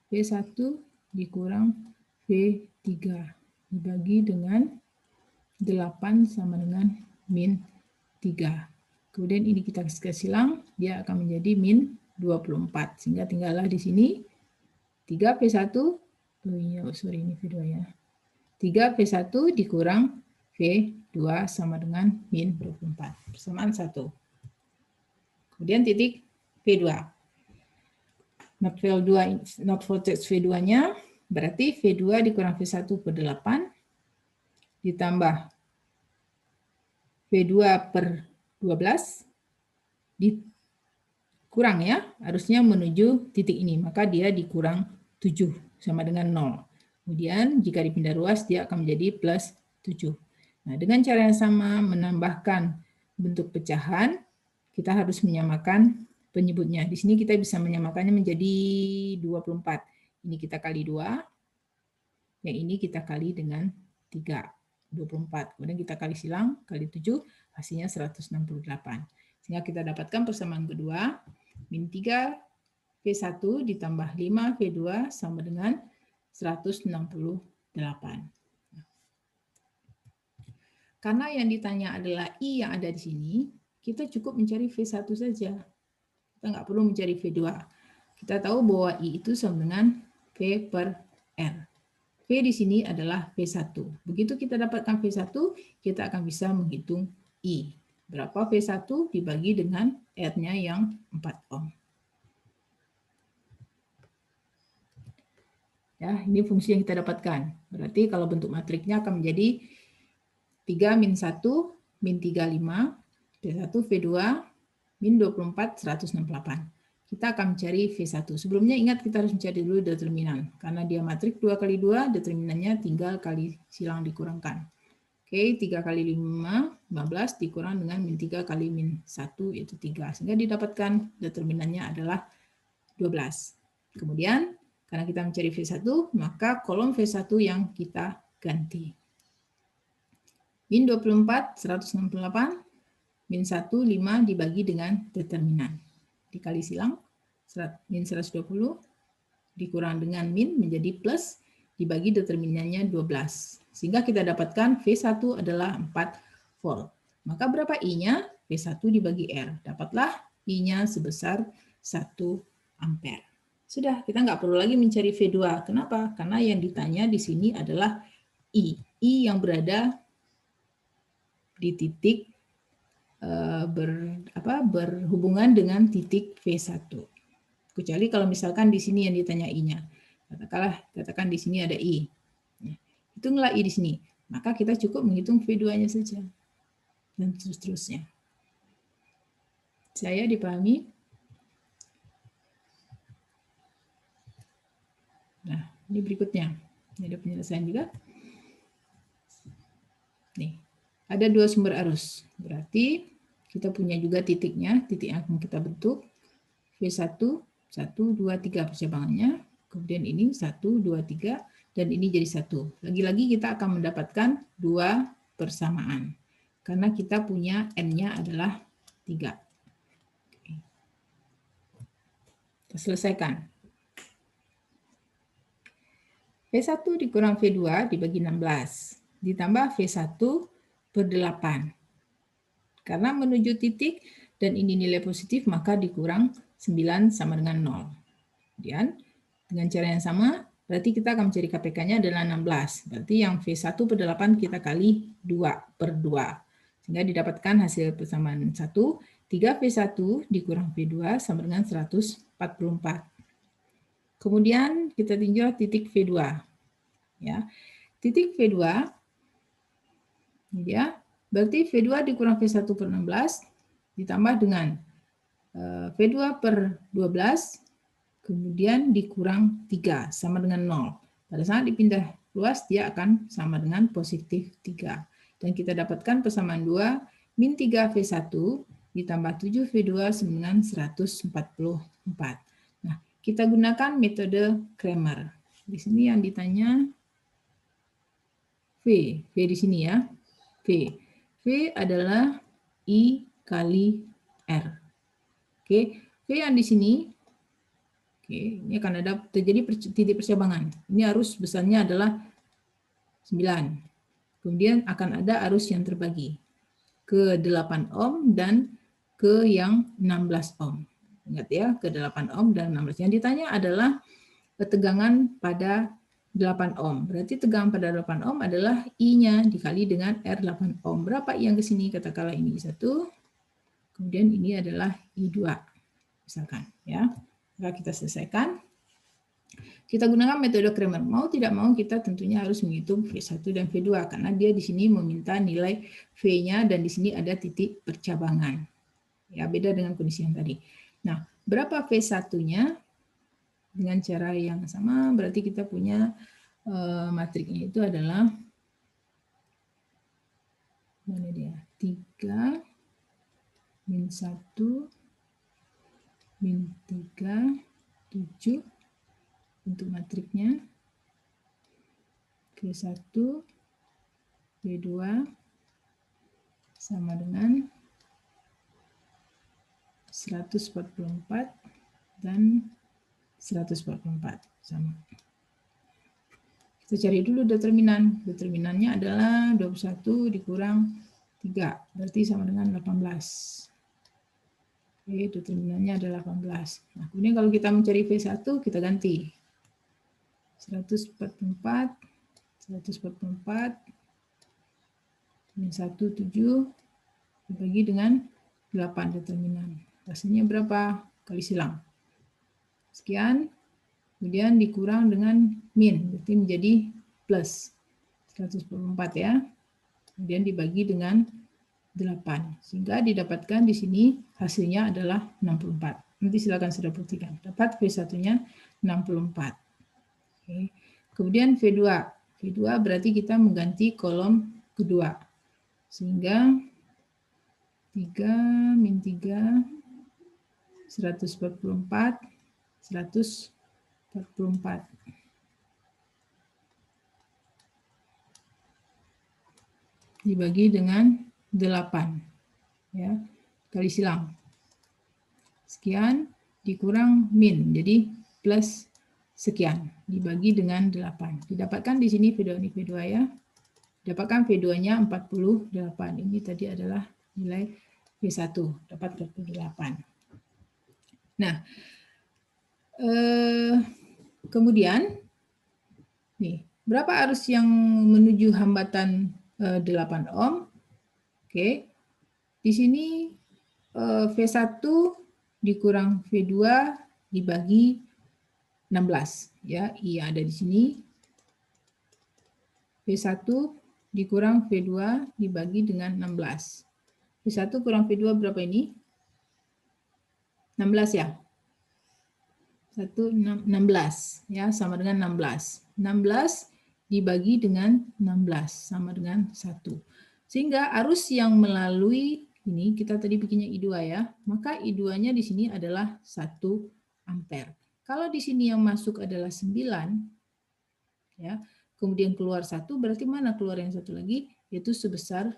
Speaker 1: V1 dikurang V3 dibagi dengan 8 sama dengan min 3. Kemudian ini kita kasih silang, dia akan menjadi min 24. Sehingga tinggallah di sini 3V1, ini V2 ya. 3V1 dikurang V2 sama dengan min 24. Persamaan 1. Kemudian titik V2. Not voltage V2-nya berarti V2 dikurang V1 per 8 ditambah V2 per 12 dikurang ya, harusnya menuju titik ini, maka dia dikurang 7 sama dengan 0. Kemudian jika dipindah ruas dia akan menjadi plus 7. Nah, dengan cara yang sama menambahkan bentuk pecahan, kita harus menyamakan penyebutnya. Di sini kita bisa menyamakannya menjadi 24. Ini kita kali 2, yang ini kita kali dengan 3. 24. Kemudian kita kali silang, kali 7, hasilnya 168. Sehingga kita dapatkan persamaan kedua, min 3V1 ditambah 5V2 sama dengan 168. Karena yang ditanya adalah I yang ada di sini, kita cukup mencari V1 saja. Kita nggak perlu mencari V2. Kita tahu bahwa I itu sama dengan V per R. V di sini adalah V1. Begitu kita dapatkan V1, kita akan bisa menghitung I. Berapa V1 dibagi dengan R-nya yang 4 ohm. Ya, ini fungsi yang kita dapatkan. Berarti kalau bentuk matriknya akan menjadi 3 min 1, min 35, V1, V2, min 24, 168. Kita akan mencari V1. Sebelumnya ingat kita harus mencari dulu determinan. Karena dia matrik 2 kali 2, determinannya tinggal kali silang dikurangkan. Oke, 3 kali 5, 15 dikurang dengan min 3 kali min 1, yaitu 3. Sehingga didapatkan determinannya adalah 12. Kemudian, karena kita mencari V1, maka kolom V1 yang kita ganti. Min 24, 168, min 1, 5 dibagi dengan determinan. Dikali silang, min 120, dikurang dengan min menjadi plus, dibagi determinannya 12. Sehingga kita dapatkan V1 adalah 4 volt. Maka berapa I-nya? V1 dibagi R. Dapatlah I-nya sebesar 1 ampere. Sudah, kita nggak perlu lagi mencari V2. Kenapa? Karena yang ditanya di sini adalah I. I yang berada di titik berhubungan dengan titik V1. Kecuali kalau misalkan di sini yang ditanya I-nya. Katakan di sini ada I. Hitunglah I di sini. Maka kita cukup menghitung V2-nya saja. Dan seterusnya. Saya dipahami? Nah, ini berikutnya. Ini ada penyelesaian juga. Nih, ada 2 sumber arus. Berarti kita punya juga titiknya, titik yang akan kita bentuk. V1, 1, 2, 3 percabangannya. Kemudian ini 1, 2, 3, dan ini jadi 1. Lagi-lagi kita akan mendapatkan 2 persamaan. Karena kita punya N-nya adalah 3. Oke. Kita selesaikan. V1 dikurang V2 dibagi 16. Ditambah V1 per 8. Karena menuju titik dan ini nilai positif, maka dikurang 9 sama dengan 0. Kemudian, dengan cara yang sama, berarti kita akan mencari KPK-nya adalah 16. Berarti yang V1 per 8 kita kali 2 per 2. Sehingga didapatkan hasil persamaan 1. 3V1 dikurang V2 sama dengan 144. Kemudian kita tinjau titik V2. Ya. Titik V2, ini dia, berarti V2 dikurang V1 per 16 ditambah dengan V2 per 12, kemudian dikurang 3 sama dengan 0. Pada saat dipindah ruas, dia akan sama dengan positif 3. Dan kita dapatkan persamaan 2, min 3V1 ditambah 7V2 sama dengan 144. Nah, kita gunakan metode Cramer. Di sini yang ditanya V di sini ya. V adalah I kali R. Oke, V yang di sini, oke, ini akan ada terjadi titik percabangan. Ini arus besarnya adalah 9. Kemudian akan ada arus yang terbagi ke 8 ohm dan ke yang 16 ohm. Ingat ya, ke 8 ohm dan 16. Yang ditanya adalah tegangan pada 8 ohm. Berarti tegangan pada 8 ohm adalah I-nya dikali dengan R 8 ohm. Berapa I yang ke sini? Katakanlah ini I1. Kemudian ini adalah I2. Misalkan ya. Maka kita selesaikan. Kita gunakan metode Kramer. Mau tidak mau kita tentunya harus menghitung V1 dan V2 karena dia di sini meminta nilai V-nya dan di sini ada titik percabangan. Ya, beda dengan kondisi yang tadi. Nah, berapa V1-nya? Dengan cara yang sama berarti kita punya matriknya itu adalah mana dia? 3 min 1 min 3 7 untuk matriknya. V1 V2 sama dengan 144 dan 144 sama. Kita cari dulu determinan. Determinannya adalah 21 dikurang 3, berarti sama dengan 18. Oke, determinannya adalah 18. Nah, kemudian kalau kita mencari V1, kita ganti. 144, 144, min 1, 7, dibagi dengan 8 determinan. Hasilnya berapa? Kali silang. Sekian, kemudian dikurang dengan min, berarti menjadi plus 144 ya. Kemudian dibagi dengan 8, sehingga didapatkan di sini hasilnya adalah 64. Nanti silakan sudah buktikan. Dapat V1-nya 64. Oke. Kemudian V2. V2 berarti kita mengganti kolom kedua. Sehingga 3 min 3, 144, 144. Dibagi dengan 8. Ya, kali silang. Sekian dikurang min, jadi plus sekian dibagi dengan 8. Didapatkan di sini V2 ini V2 ya. Dapatkan V2-nya 48. Ini tadi adalah nilai V1, dapat 48. Nah, kemudian nih, berapa arus yang menuju hambatan 8 ohm? Oke. Di sini V1 dikurang V2 dibagi 16 ya, I ada di sini. V1 dikurang V2 dibagi dengan 16. V1 kurang V2 berapa ini? 16 ya. 16 ya, sama dengan 16. 16 dibagi dengan 16 sama dengan 1. Sehingga arus yang melalui ini kita tadi bikinnya I2 ya, maka I2-nya di sini adalah 1 ampere. Kalau di sini yang masuk adalah 9 ya, kemudian keluar 1, berarti mana keluar yang satu lagi? Yaitu sebesar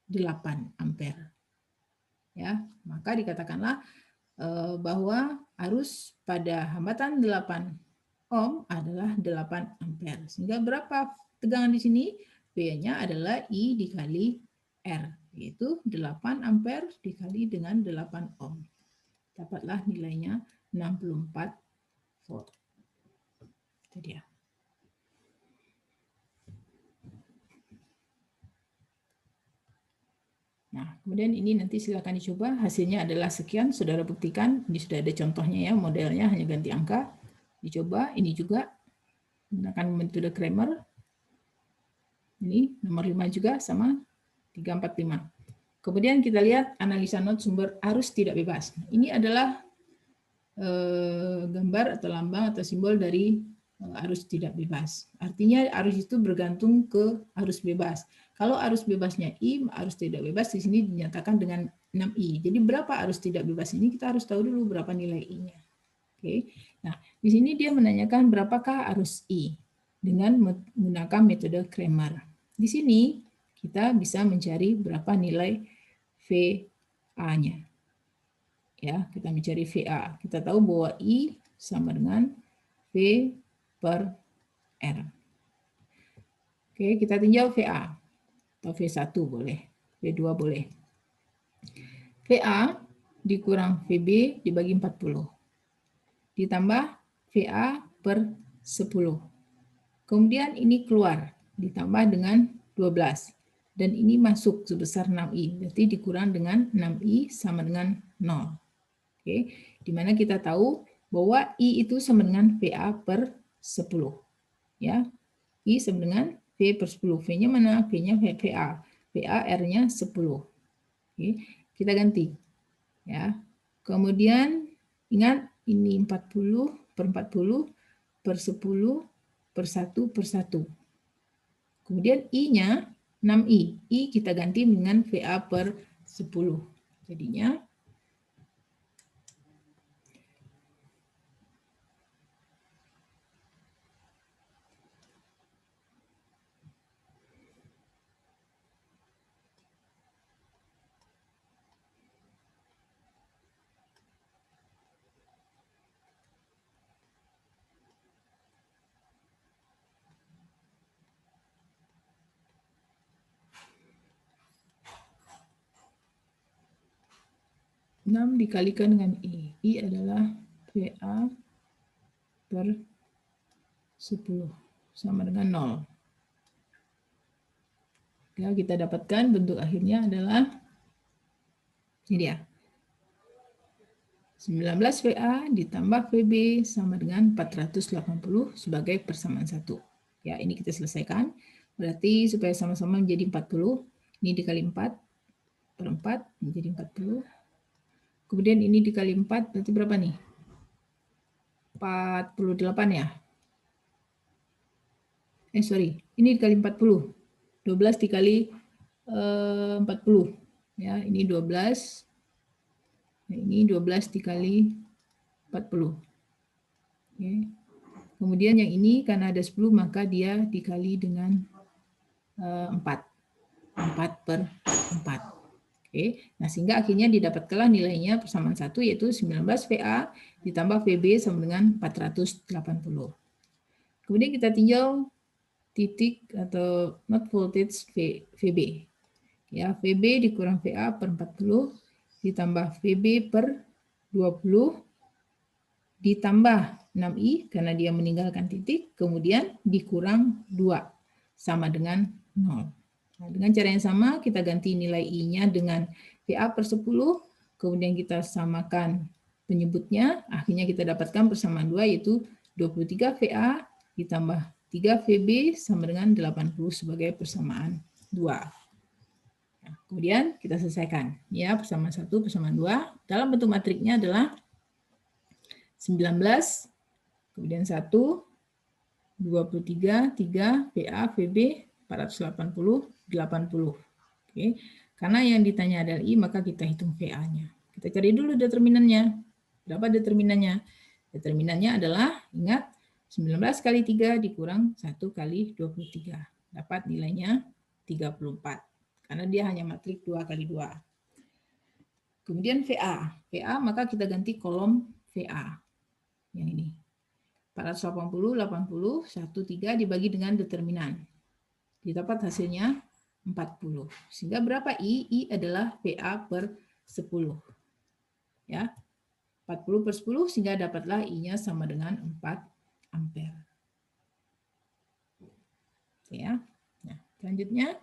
Speaker 1: 8 ampere. Ya, maka dikatakanlah bahwa arus pada hambatan 8 ohm adalah 8 ampere. Sehingga berapa tegangan di sini? V-nya adalah I dikali R, yaitu 8 ampere dikali dengan 8 ohm. Dapatlah nilainya 64 volt. Itu dia. Nah, kemudian ini nanti silakan dicoba. Hasilnya adalah sekian, saudara buktikan. Ini sudah ada contohnya ya, modelnya hanya ganti angka. Dicoba, ini juga menggunakan metode Kramer. Ini nomor 5 juga sama 345. Kemudian kita lihat analisa not sumber arus tidak bebas. Ini adalah gambar atau lambang atau simbol dari arus tidak bebas. Artinya arus itu bergantung ke arus bebas. Kalau arus bebasnya I, arus tidak bebas di sini dinyatakan dengan 6I. Jadi berapa arus tidak bebas ini kita harus tahu dulu berapa nilai I-nya. Oke. Nah, di sini dia menanyakan berapakah arus I dengan menggunakan metode Kramer. Di sini kita bisa mencari berapa nilai VA-nya. Ya, kita mencari VA. Kita tahu bahwa I sama dengan V per R. Oke, kita tinjau VA. Atau V1 boleh, V2 boleh. VA dikurang VB dibagi 40. Ditambah VA per 10. Kemudian ini keluar, ditambah dengan 12. Dan ini masuk sebesar 6I, berarti dikurang dengan 6I sama dengan 0. Oke, dimana kita tahu bahwa I itu sama dengan VA per 10. Ya, I sama dengan V per 10. V-nya mana? V-nya VA. VA R-nya 10. Oke, kita ganti. Ya. Kemudian ingat ini 40 per 40 per 10 per 1 per 1. Kemudian I-nya 6I. I kita ganti dengan VA per 10. Jadinya enam dikalikan dengan I. I adalah VA per 10 sama dengan 0. Ya, kita dapatkan bentuk akhirnya adalah ini dia. 19 VA ditambah VB sama dengan 480 sebagai persamaan 1. Ya, ini kita selesaikan. Berarti supaya sama-sama menjadi 40, ini dikali 4 per 4 menjadi 40. Kemudian ini dikali 4 berarti berapa nih? 48 ya? Sorry, ini dikali 40. 12 dikali 40. Ya, ini 12. Nah, ini 12 dikali 40. Oke. Kemudian yang ini karena ada 10 maka dia dikali dengan 4. 4 per 4. Oke. Nah, sehingga akhirnya didapatkanlah nilainya persamaan 1 yaitu 19 VA ditambah VB sama dengan 480. Kemudian kita tinjau titik atau not voltage VB. Ya, VB dikurang VA per 40 ditambah VB per 20 ditambah 6I karena dia meninggalkan titik, kemudian dikurang 2 sama dengan 0. Nah, dengan cara yang sama kita ganti nilai I-nya dengan VA per 10, kemudian kita samakan penyebutnya, akhirnya kita dapatkan persamaan 2 yaitu 23 VA ditambah 3 VB sama dengan 80 sebagai persamaan 2. Nah, kemudian kita selesaikan. Ya, persamaan 1, persamaan 2. Dalam bentuk matriknya adalah 19, kemudian 1, 23, 3, VA, VB, 480, 80. Oke. Karena yang ditanya adalah I, maka kita hitung VA-nya. Kita cari dulu determinannya. Berapa determinannya? Determinannya adalah, ingat, 19 kali 3 dikurang 1 kali 23. Dapat nilainya 34. Karena dia hanya matrik 2 kali 2. Kemudian VA. VA maka kita ganti kolom VA. Yang ini. 480, 80, 1, 3 dibagi dengan determinan. Didapat hasilnya 40. Sehingga berapa I? I adalah VA per 10. Ya. 40 per 10 sehingga dapatlah I-nya sama dengan 4 ampere. Oke ya. Nah, selanjutnya.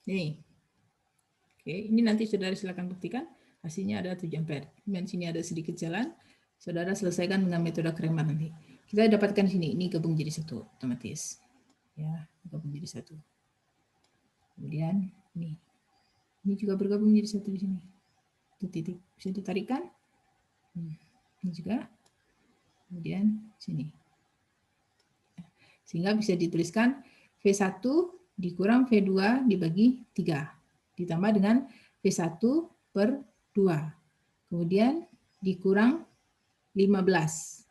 Speaker 1: Nih. Oke, ini nanti saudara silakan buktikan. Hasilnya ada 7 ampere. Dan sini ada sedikit jalan. Saudara selesaikan dengan metode Kramer nanti. Kita dapatkan sini, ini gabung jadi satu otomatis. Ya, gabung jadi satu. Kemudian ini juga bergabung jadi satu di sini. Itu titik bisa ditarikkan. Ini juga. Kemudian sini. Sehingga bisa dituliskan V1 dikurang V2 dibagi 3. Ditambah dengan V1 per 2. Kemudian dikurang 15.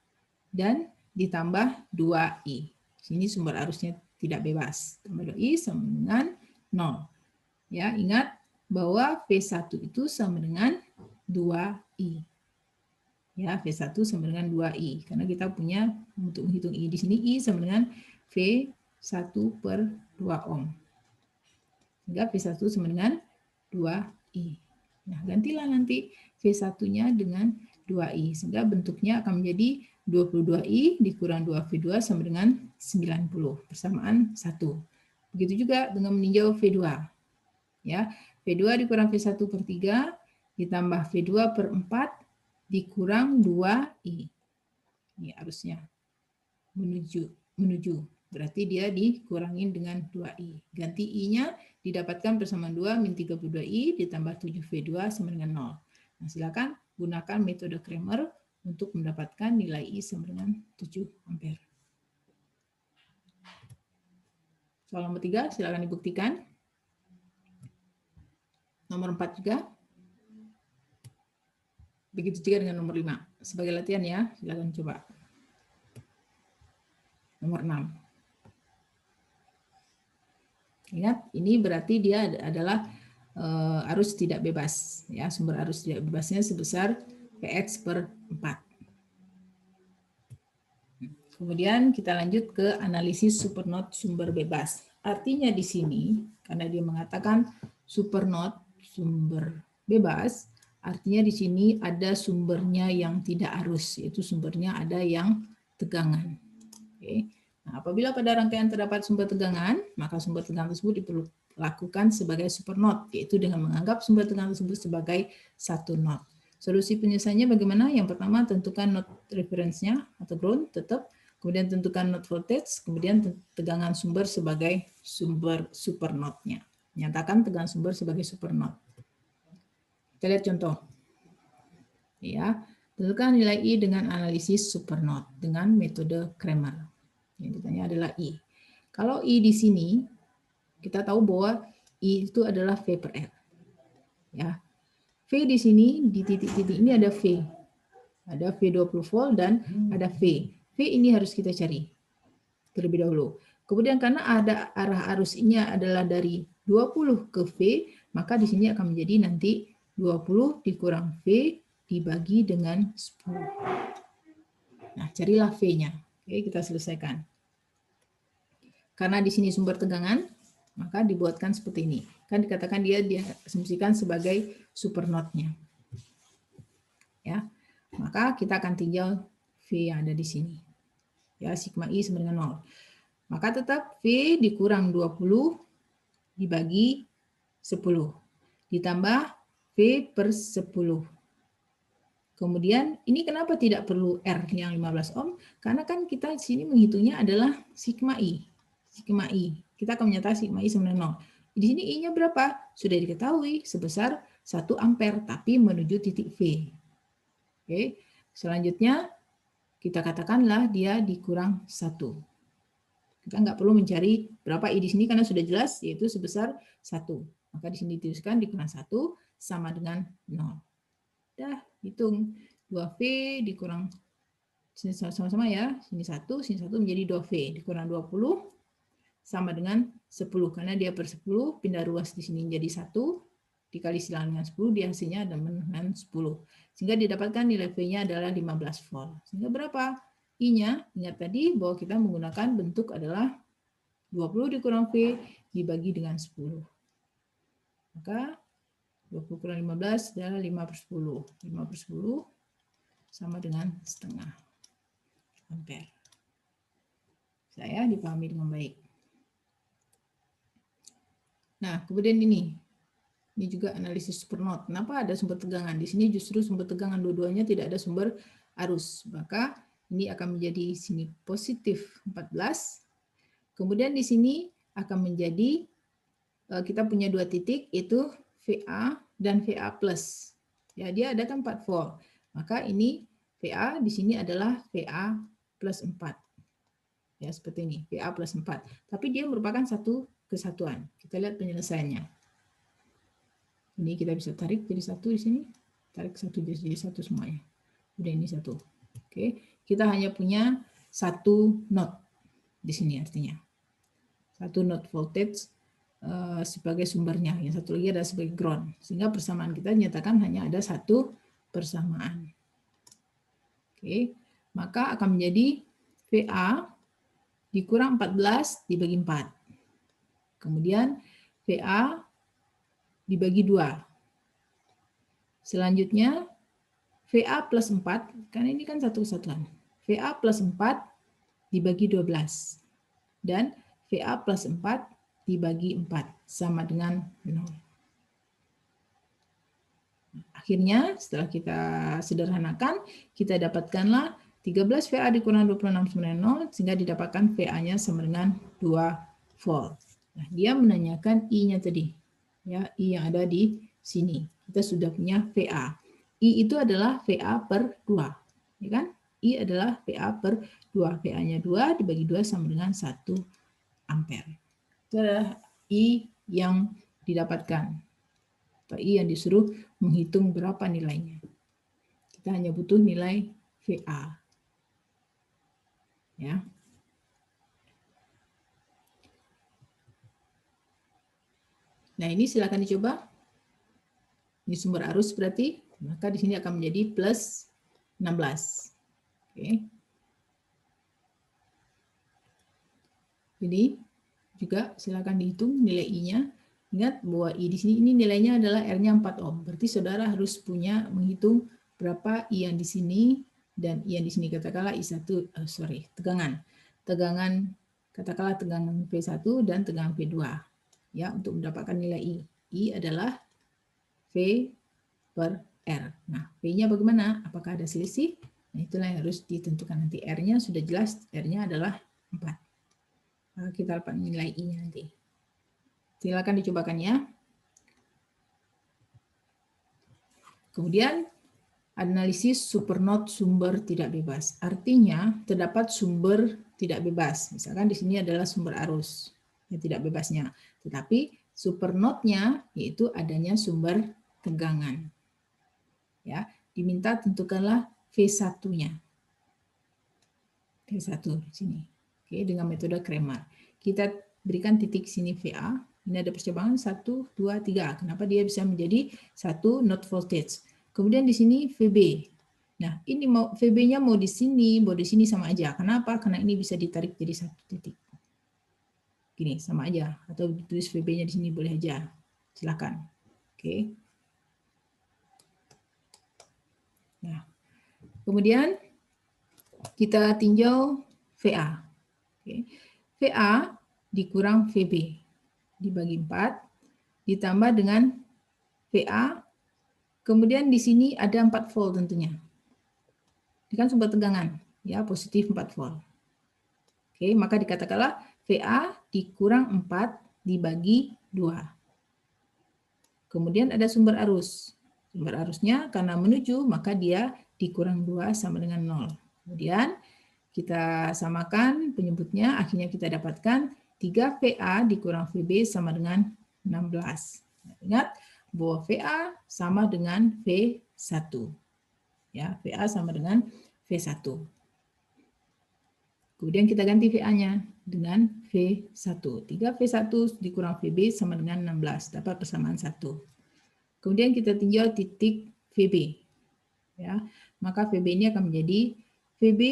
Speaker 1: Dan ditambah 2I. Sini sumber arusnya tidak bebas. Tambah 2I sama dengan 0. Ya, ingat bahwa V1 itu sama dengan 2I. Ya, V1 sama dengan 2I. Karena kita punya untuk menghitung I di sini, I sama dengan V1 per 2 ohm. Sehingga V1 sama dengan 2I. Nah, gantilah nanti V1-nya dengan 2I. Sehingga bentuknya akan menjadi 22I dikurang 2V2 sama dengan 90. Persamaan 1. Begitu juga dengan meninjau V2. Ya, V2 dikurang V1 per 3 ditambah V2 per 4 dikurang 2I. Ini arusnya menuju. Berarti dia dikurangin dengan 2I. Ganti I-nya didapatkan persamaan 2 min 32I ditambah 7V2 sama dengan 0. Nah, silakan gunakan metode Cramer untuk mendapatkan nilai I sama dengan 7 ampere. Soal nomor 3, silakan dibuktikan. Nomor 4 juga. Begitu juga dengan nomor 5. Sebagai latihan ya, silakan coba. Nomor 6. Ingat, ini berarti dia adalah arus tidak bebas. Ya, sumber arus tidak bebasnya sebesar Px per 4. Kemudian kita lanjut ke analisis supernode sumber bebas. Artinya di sini, karena dia mengatakan supernode sumber bebas, artinya di sini ada sumbernya yang tidak arus, yaitu sumbernya ada yang tegangan. Oke. Nah, apabila pada rangkaian terdapat sumber tegangan, maka sumber tegangan tersebut diperlakukan sebagai supernode, yaitu dengan menganggap sumber tegangan tersebut sebagai satu node. Solusi penyelesaiannya bagaimana? Yang pertama, tentukan node referensinya atau ground tetap, kemudian tentukan node voltage, kemudian tegangan sumber sebagai sumber supernode-nya. Nyatakan tegangan sumber sebagai supernode. Kita lihat contoh. Ya, tentukan nilai I dengan analisis supernode dengan metode Cramer. Yang ditanya adalah I. Kalau I di sini, kita tahu bahwa I itu adalah V per R. Ya. V di sini, di titik-titik ini ada V. Ada V 20 volt dan ada V. V ini harus kita cari terlebih dahulu. Kemudian karena ada arah arus ini adalah dari 20 ke V, maka di sini akan menjadi nanti 20 dikurang V dibagi dengan 10. Nah, carilah V-nya. Oke, kita selesaikan. Karena di sini sumber tegangan, maka dibuatkan seperti ini. Kan dikatakan dia diasumsikan sebagai supernode-nya. Ya. Maka kita akan tinjau V yang ada di sini. Ya, sigma I sama dengan 0. Maka tetap V dikurang 20 dibagi 10. Ditambah V per 10. Kemudian ini kenapa tidak perlu R yang 15 ohm? Karena kan kita di sini menghitungnya adalah sigma I. Sigma I. Kita akan menyatakan sigma I sama dengan 0. Di sini I-nya berapa? Sudah diketahui sebesar 1 ampere tapi menuju titik V. Oke. Selanjutnya kita katakanlah dia dikurang 1. Kita nggak perlu mencari berapa I di sini karena sudah jelas yaitu sebesar 1. Maka di sini dituliskan dikurang 1 sama dengan 0. Dah, hitung 2V dikurang sama-sama ya, sini 1 menjadi 2V dikurang 20 sama dengan 10 karena dia per 10 pindah ruas di sini menjadi 1 dikali silang dengan 10 dia hasilnya dengan 10 sehingga didapatkan nilai V-nya adalah 15 volt. Sehingga berapa? I-nya ingat tadi bahwa kita menggunakan bentuk adalah 20 dikurang V dibagi dengan 10. Maka 20 kurang 15 adalah 5 per 10. 5 per 10 sama dengan setengah ampere. Saya dipahami dengan baik. Nah, kemudian ini juga analisis supernode. Kenapa ada sumber tegangan? Di sini justru sumber tegangan dua-duanya tidak ada sumber arus. Maka ini akan menjadi sini positif 14. Kemudian di sini akan menjadi kita punya dua titik itu VA dan VA plus. Ya, dia ada kan 4 volt. Maka ini VA di sini adalah VA plus 4. Ya, seperti ini, VA plus 4. Tapi dia merupakan satu kesatuan. Kita lihat penyelesaiannya. Ini kita bisa tarik jadi satu di sini. Tarik satu jadi satu semuanya. Udah ini satu. Oke, kita hanya punya satu node. di sini artinya. Satu node voltage sebagai sumbernya, yang satu lagi adalah sebagai ground. Sehingga persamaan kita nyatakan hanya ada satu persamaan. Oke, maka akan menjadi VA dikurang 14 dibagi 4. Kemudian VA dibagi 2. Selanjutnya VA plus 4, karena ini kan satu kesatuan. VA plus 4 dibagi 12. Dan VA plus 4 dibagi 4 sama dengan 0. Akhirnya setelah kita sederhanakan, kita dapatkanlah 13 VA dikurang 26 sama dengan 0, sehingga didapatkan VA-nya sama dengan 2 volt. Nah, dia menanyakan I-nya tadi. Ya, I yang ada di sini. Kita sudah punya VA. I itu adalah VA per 2. Ya kan? I adalah VA per 2. VA-nya 2 dibagi 2 sama dengan 1 ampere. Itu adalah I yang didapatkan. Atau I yang disuruh menghitung berapa nilainya. Kita hanya butuh nilai VA. Ya. Nah, ini silakan dicoba. Ini sumber arus berarti. Maka di sini akan menjadi plus 16. Oke. Jadi juga silakan dihitung nilai I-nya. Ingat bahwa I di sini ini nilainya adalah R-nya 4 ohm. Berarti saudara harus punya menghitung berapa I yang di sini dan I yang di sini, katakanlah I1 tegangan. Tegangan katakanlah tegangan V1 dan tegangan V2. Ya, untuk mendapatkan nilai I. I adalah V per R. Nah, V-nya bagaimana? Apakah ada selisih? Nah, itulah yang harus ditentukan nanti. R-nya sudah jelas, R-nya adalah 4. Maka kita dapat nilai I-nya nanti. Silakan dicobakan ya. Kemudian, analisis supernode sumber tidak bebas. Artinya, terdapat sumber tidak bebas. Misalkan di sini adalah sumber arus yang tidak bebasnya. Tetapi supernode-nya yaitu adanya sumber tegangan. Ya, diminta tentukanlah V1-nya. V1 di sini. Oke, dengan metode Kramer. Kita berikan titik sini VA. Ini ada percobaan 1, 2, 3. Kenapa dia bisa menjadi 1 node voltage? Kemudian di sini VB. Nah, ini mau VB-nya mau di sini sama aja. Kenapa? Karena ini bisa ditarik jadi 1 titik. Gini, sama aja. Atau ditulis VB-nya di sini boleh aja. Silakan. Oke. Nah, kemudian kita tinjau VA. Oke. VA dikurang VB dibagi 4 ditambah dengan VA. Kemudian di sini ada 4 volt tentunya. Ini kan sumber tegangan, ya, positif 4 volt. Oke, maka dikatakanlah VA dikurang 4 dibagi 2. Kemudian ada sumber arus. Sumber arusnya karena menuju, maka dia dikurang 2 sama dengan 0. Kemudian kita samakan penyebutnya, akhirnya kita dapatkan 3 VA dikurang VB sama dengan 16. Ingat bahwa VA sama dengan V1. Ya, VA sama dengan V1. Kemudian kita ganti VA-nya dengan V1. 3 V1 dikurang VB sama dengan 16. Dapat persamaan 1. Kemudian kita tinjau titik VB. Ya, maka VB ini akan menjadi VB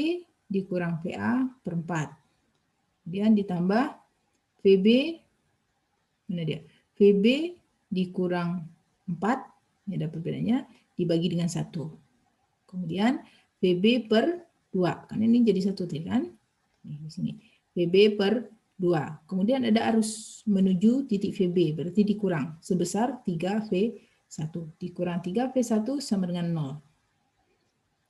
Speaker 1: dikurang VA per 4. Kemudian ditambah VB, mana dia? VB dikurang 4, ini ada perbedaannya, dibagi dengan 1. Kemudian VB per 2, karena ini jadi 1 tadi kan? Di sini. VB per 2. Kemudian ada arus menuju titik VB, berarti dikurang sebesar 3V1. Dikurang 3V1 sama dengan 0.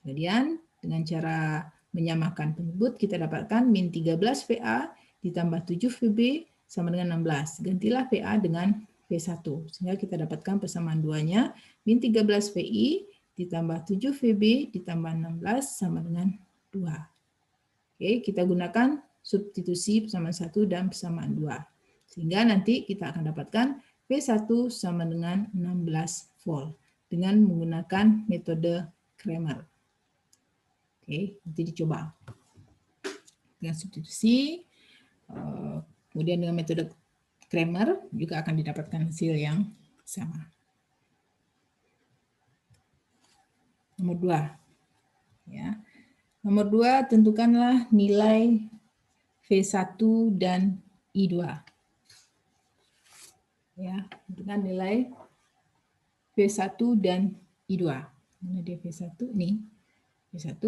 Speaker 1: Kemudian dengan cara menyamakan penyebut, kita dapatkan min 13 VA ditambah 7 VB sama dengan 16. Gantilah VA dengan V1. Sehingga kita dapatkan persamaan duanya, min 13 VI ditambah 7 VB ditambah 16 sama dengan 2. Oke, kita gunakan substitusi persamaan 1 dan persamaan 2. Sehingga nanti kita akan dapatkan V1 sama dengan 16 volt dengan menggunakan metode Kramer. Oke, nanti dicoba. Dengan substitusi, Kemudian dengan metode Kramer juga akan didapatkan hasil yang sama. Nomor 2. Ya. Nomor 2, tentukanlah nilai V1 dan I2. Ya, tentukan nilai V1 dan I2. Mana dia V1 nih? V1,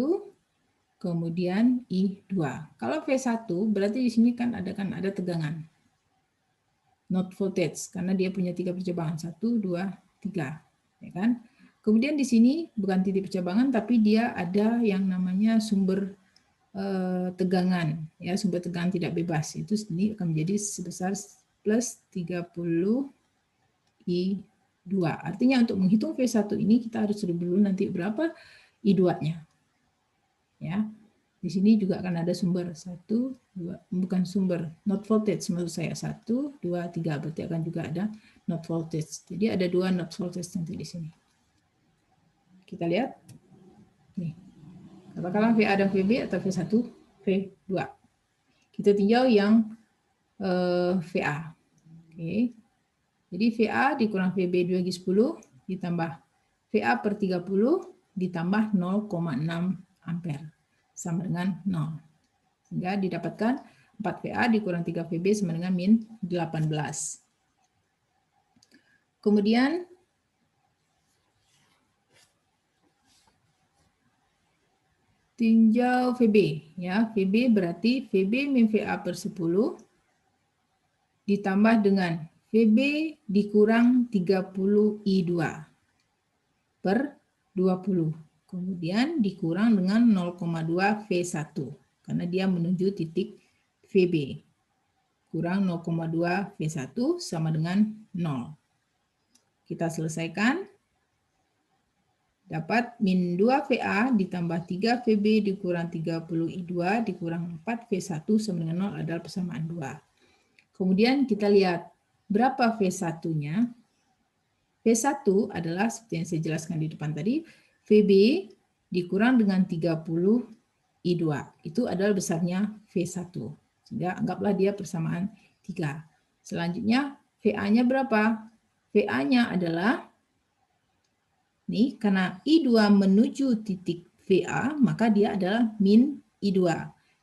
Speaker 1: kemudian I2. Kalau V1 berarti di sini kan ada tegangan. Not voltage karena dia punya 3 percabangan, 1, 2, 3, ya kan? Kemudian di sini bukan titik percabangan tapi dia ada yang namanya sumber tegangan, ya, sumber tegangan tidak bebas. Itu ini akan menjadi sebesar plus 30 I2. Artinya untuk menghitung V1 ini kita harus dulu nanti berapa I2-nya. Ya. Di sini juga akan ada sumber 1, 2, bukan sumber, not voltage maksud saya, 1, 2, 3, berarti akan juga ada not voltage. Jadi ada 2 not voltage nanti di sini. Kita lihat, nih, katakanlah VA dan VB atau V1, V2. Kita tinjau yang VA. Oke. Jadi VA dikurang VB 2G10 ditambah VA per 30 ditambah 0,6 ampere sama dengan 0. Sehingga didapatkan 4 VA dikurang 3 VB sama dengan min 18. Kemudian tinjau VB. Ya, VB berarti VB min VA per 10 ditambah dengan VB dikurang 30 I2 per 20. Kemudian dikurang dengan 0,2 V1 karena dia menuju titik VB. Kurang 0,2 V1 sama dengan 0. Kita selesaikan. Dapat min 2 VA ditambah 3 VB dikurang 30 I2 dikurang 4 V1 sama dengan 0 adalah persamaan 2. Kemudian kita lihat berapa V1-nya. V1 adalah seperti yang saya jelaskan di depan tadi, VB dikurang dengan 30 I2. Itu adalah besarnya V1. Sehingga anggaplah dia persamaan 3. Selanjutnya VA-nya berapa? VA-nya adalah, nih, karena I2 menuju titik VA, maka dia adalah min I2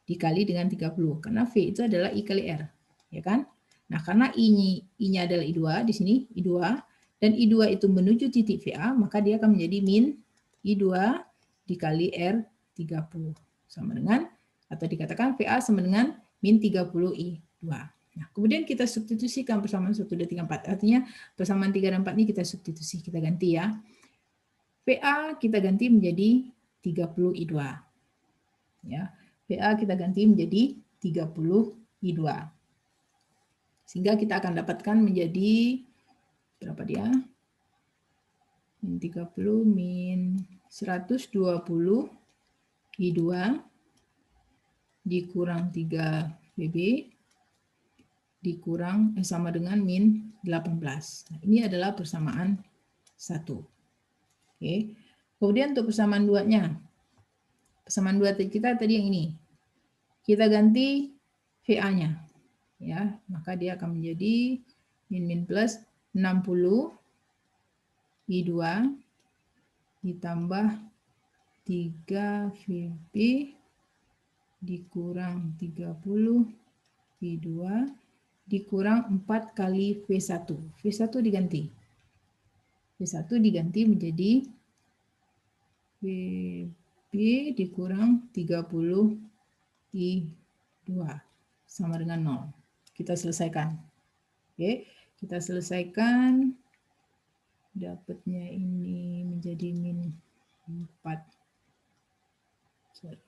Speaker 1: dikali dengan 30. Karena V itu adalah I kali R. Ya kan? Nah, karena I-nya adalah I2, di sini I2, dan I2 itu menuju titik VA, maka dia akan menjadi min I2 dikali R30. Sama dengan, atau dikatakan VA sama dengan min 30 I2. Nah, kemudian kita substitusikan persamaan 1, 2, 3, 4. Artinya persamaan 3 dan 4 ini kita substitusi, kita ganti ya. VA kita ganti menjadi 30 I2. Ya, VA kita ganti menjadi 30 I2. Sehingga kita akan dapatkan menjadi berapa dia? Min 30 min 120 I2 dikurang 3 VB dikurang sama dengan min 18. Nah, ini adalah persamaan 1. Oke. Kemudian untuk persamaan 2-nya. Persamaan 2 kita tadi yang ini. Kita ganti VA-nya. Ya, maka dia akan menjadi min plus 60 I2 ditambah 3 VB dikurang 30 I2 dikurang 4 kali V1. V1 diganti. V1 diganti menjadi VB dikurang 30 I2 sama dengan 0. Kita selesaikan. Oke, kita selesaikan. Dapatnya ini menjadi min 4. Sorry.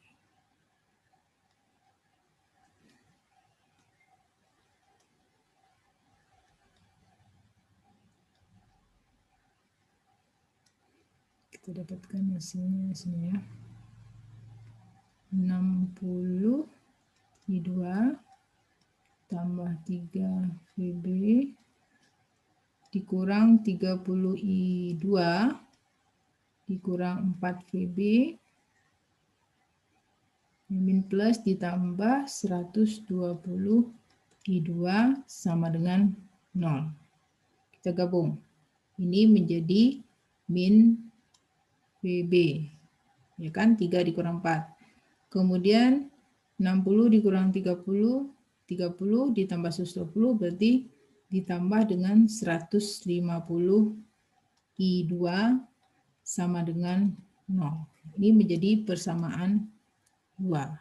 Speaker 1: Kita dapatkan hasilnya sini ya. 60 I2 tambah 3 VB dikurang 30 I2 dikurang 4 VB Min plus ditambah 120 I2 sama dengan 0. Kita gabung. Ini menjadi min VB. Ya kan, 3 dikurang 4. Kemudian 60 dikurang 30, 30 ditambah 120 berarti ditambah dengan 150 I2 sama dengan 0. Ini menjadi persamaan 2.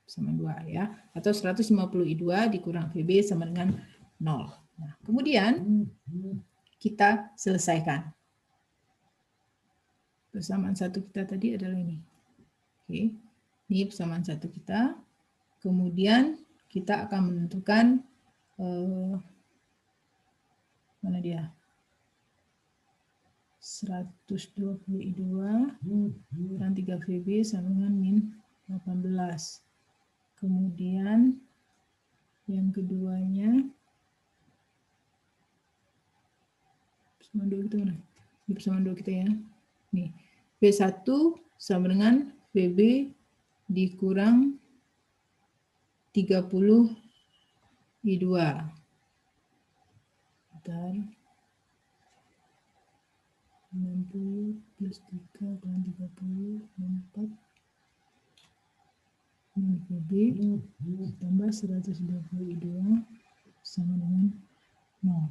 Speaker 1: Sama 2 ya. Atau 150 I2 dikurang VB sama dengan 0. Nah, kemudian kita selesaikan. Persamaan satu kita tadi adalah ini. Oke. Ini persamaan satu kita. Kemudian kita akan menentukan mana dia? 120 I2 dan 3 VB sama dengan min 18. Kemudian yang keduanya persamaan 2 kita mana? Ini persamaan 2 kita ya. Nih, V1 sama dengan VB dikurang 30 I2. Bentar. 60 plus 3 dan 30, 4. Min VB tambah 120 I2 sama dengan 0.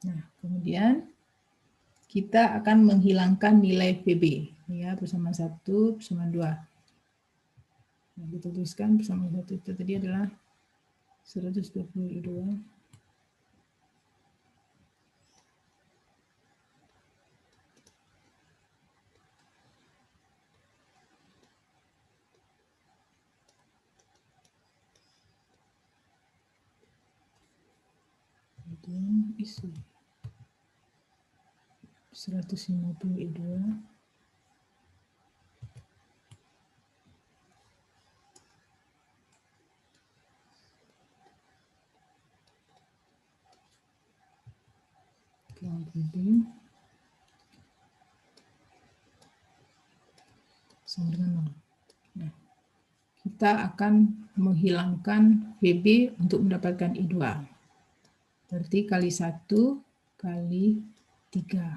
Speaker 1: Nah, kemudian kita akan menghilangkan nilai VB. Ya, persamaan 1, persamaan 2. Nah, kita tuliskan persamaan 1 itu tadi adalah 120 I2. Kemudian isi 150 I2 VB sama dengan 0. Nah, kita akan menghilangkan VB untuk mendapatkan I2. Berarti kali 1 kali 3.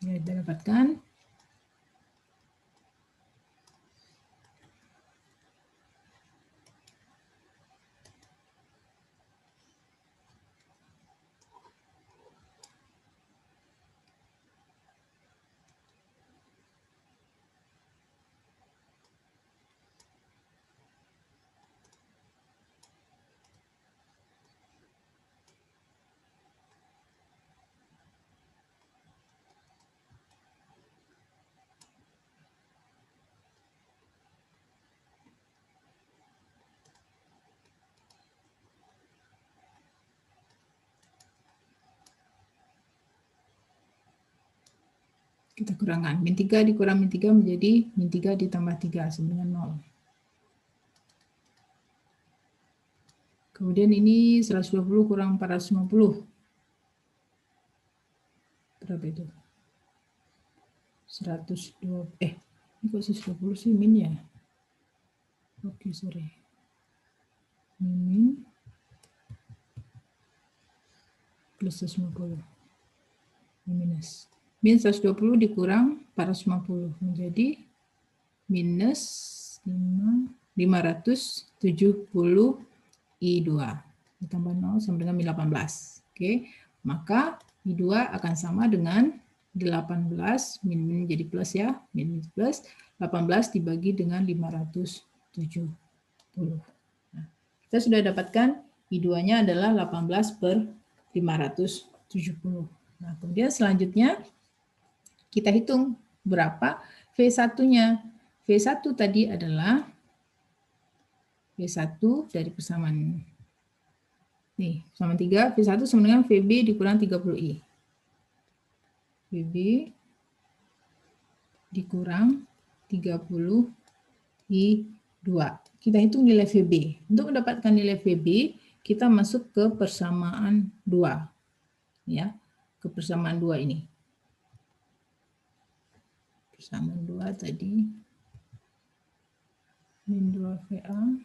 Speaker 1: Ya, kita dapatkan kita kurangkan. Min 3 dikurang min 3 menjadi min 3 ditambah 3 sama dengan 0. Kemudian ini 120 kurang 450. Berapa itu? 120. Ini kok 120 sih min ya? Oke, sorry. Min plus 150. Minus. Min 120 dikurang 450 menjadi minus 570 I2 ditambah 0 sama dengan min 18. Oke, maka I2 akan sama dengan 18, min jadi plus ya, min plus 18 dibagi dengan 570. Nah, kita sudah dapatkan I2-nya adalah 18 per 570. Nah, kemudian selanjutnya kita hitung berapa V1-nya. V1 tadi adalah V1 dari persamaan nih, persamaan 3, V1 sama dengan VB dikurang 30I. VB dikurang 30I2. Kita hitung nilai VB. Untuk mendapatkan nilai VB, kita masuk ke persamaan 2. Ya, ke persamaan 2 ini. sama 2 tadi. Min 2 VA.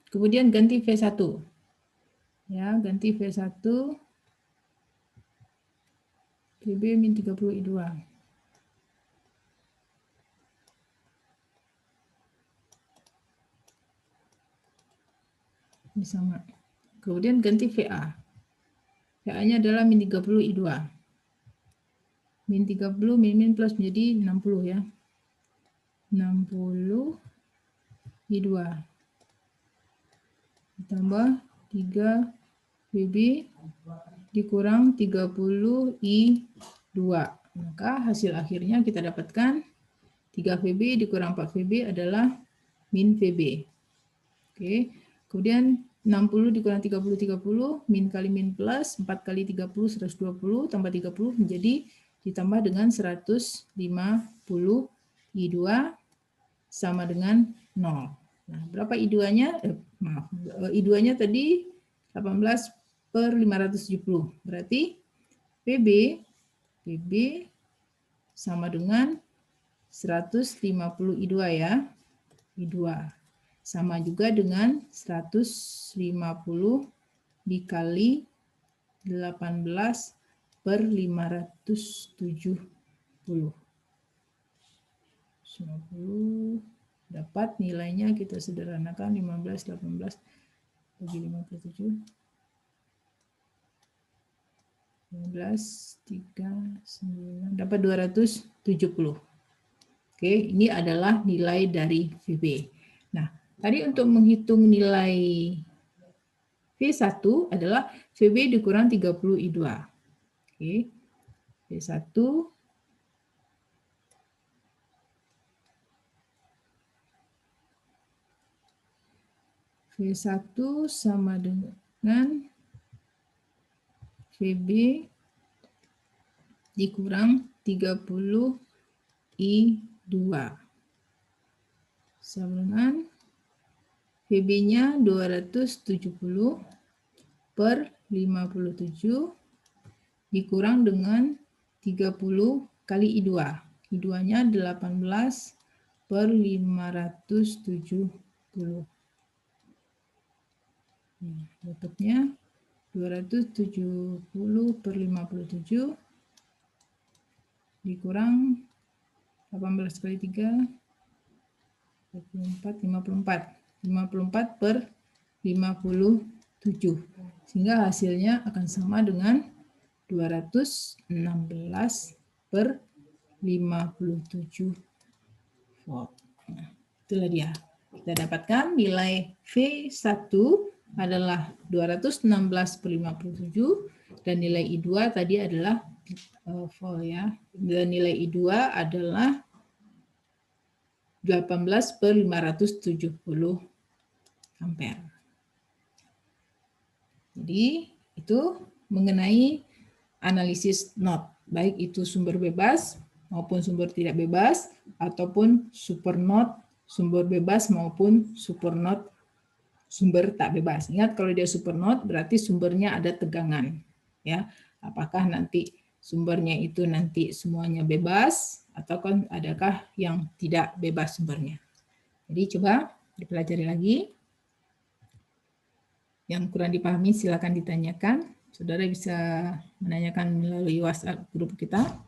Speaker 1: Kemudian ganti V1. Ya, ganti V1 PB min 30 I2. Ini sama. Kemudian ganti VA. VA-nya adalah min 30 I2. Min 30 min plus menjadi 60 ya. 60 I2. Ditambah 3 PB dikurang 30 I2. Maka hasil akhirnya kita dapatkan 3 VB dikurang 4 VB adalah min VB. Oke. Kemudian 60 dikurang 30, 30, min kali min plus, 4 kali 30, 120, tambah 30 menjadi ditambah dengan 150 I2 sama dengan 0. Nah, berapa I2-nya? I2-nya tadi 18/570. Berarti PB sama dengan 150 I2 ya. I2 sama juga dengan 150 dikali 18/570. 50 dapat nilainya kita sederhanakan 15, 18 bagi 57. 15, 3, 9 dapat 270. Oke, ini adalah nilai dari VB. Nah, tadi untuk menghitung nilai V1 adalah VB dikurang 30 I2. Oke. V1 sama dengan VB dikurang 30 I2. Sama dengan VB-nya 270 per 57 dikurang dengan 30 kali I2. I2-nya 18/570. Dapatnya 270 per 57 dikurang 18 kali 3, 54 per 57. Sehingga hasilnya akan sama dengan 216 per 57 volt. Nah, itulah dia. Kita dapatkan nilai V1 adalah 216 per 57 dan nilai I2 tadi adalah volt ya. Dan nilai I2 adalah 18/570 ampere. Jadi itu mengenai analisis NOT, baik itu sumber bebas maupun sumber tidak bebas, ataupun super NOT, sumber bebas maupun super NOT, sumber tak bebas. Ingat kalau dia super NOT berarti sumbernya ada tegangan. Ya, apakah nanti sumbernya itu nanti semuanya bebas atau adakah yang tidak bebas sumbernya. Jadi coba dipelajari lagi. Yang kurang dipahami silakan ditanyakan. Saudara bisa menanyakan melalui WhatsApp grup kita.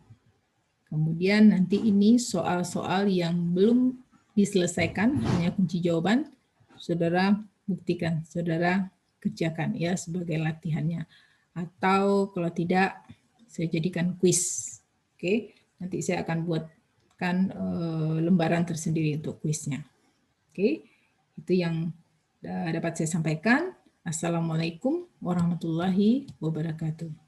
Speaker 1: Kemudian nanti ini soal-soal yang belum diselesaikan, hanya kunci jawaban, saudara buktikan, saudara kerjakan ya sebagai latihannya. Atau kalau tidak, saya jadikan kuis. Oke, nanti saya akan buatkan lembaran tersendiri untuk kuisnya. Oke, itu yang dapat saya sampaikan. Assalamualaikum warahmatullahi wabarakatuh.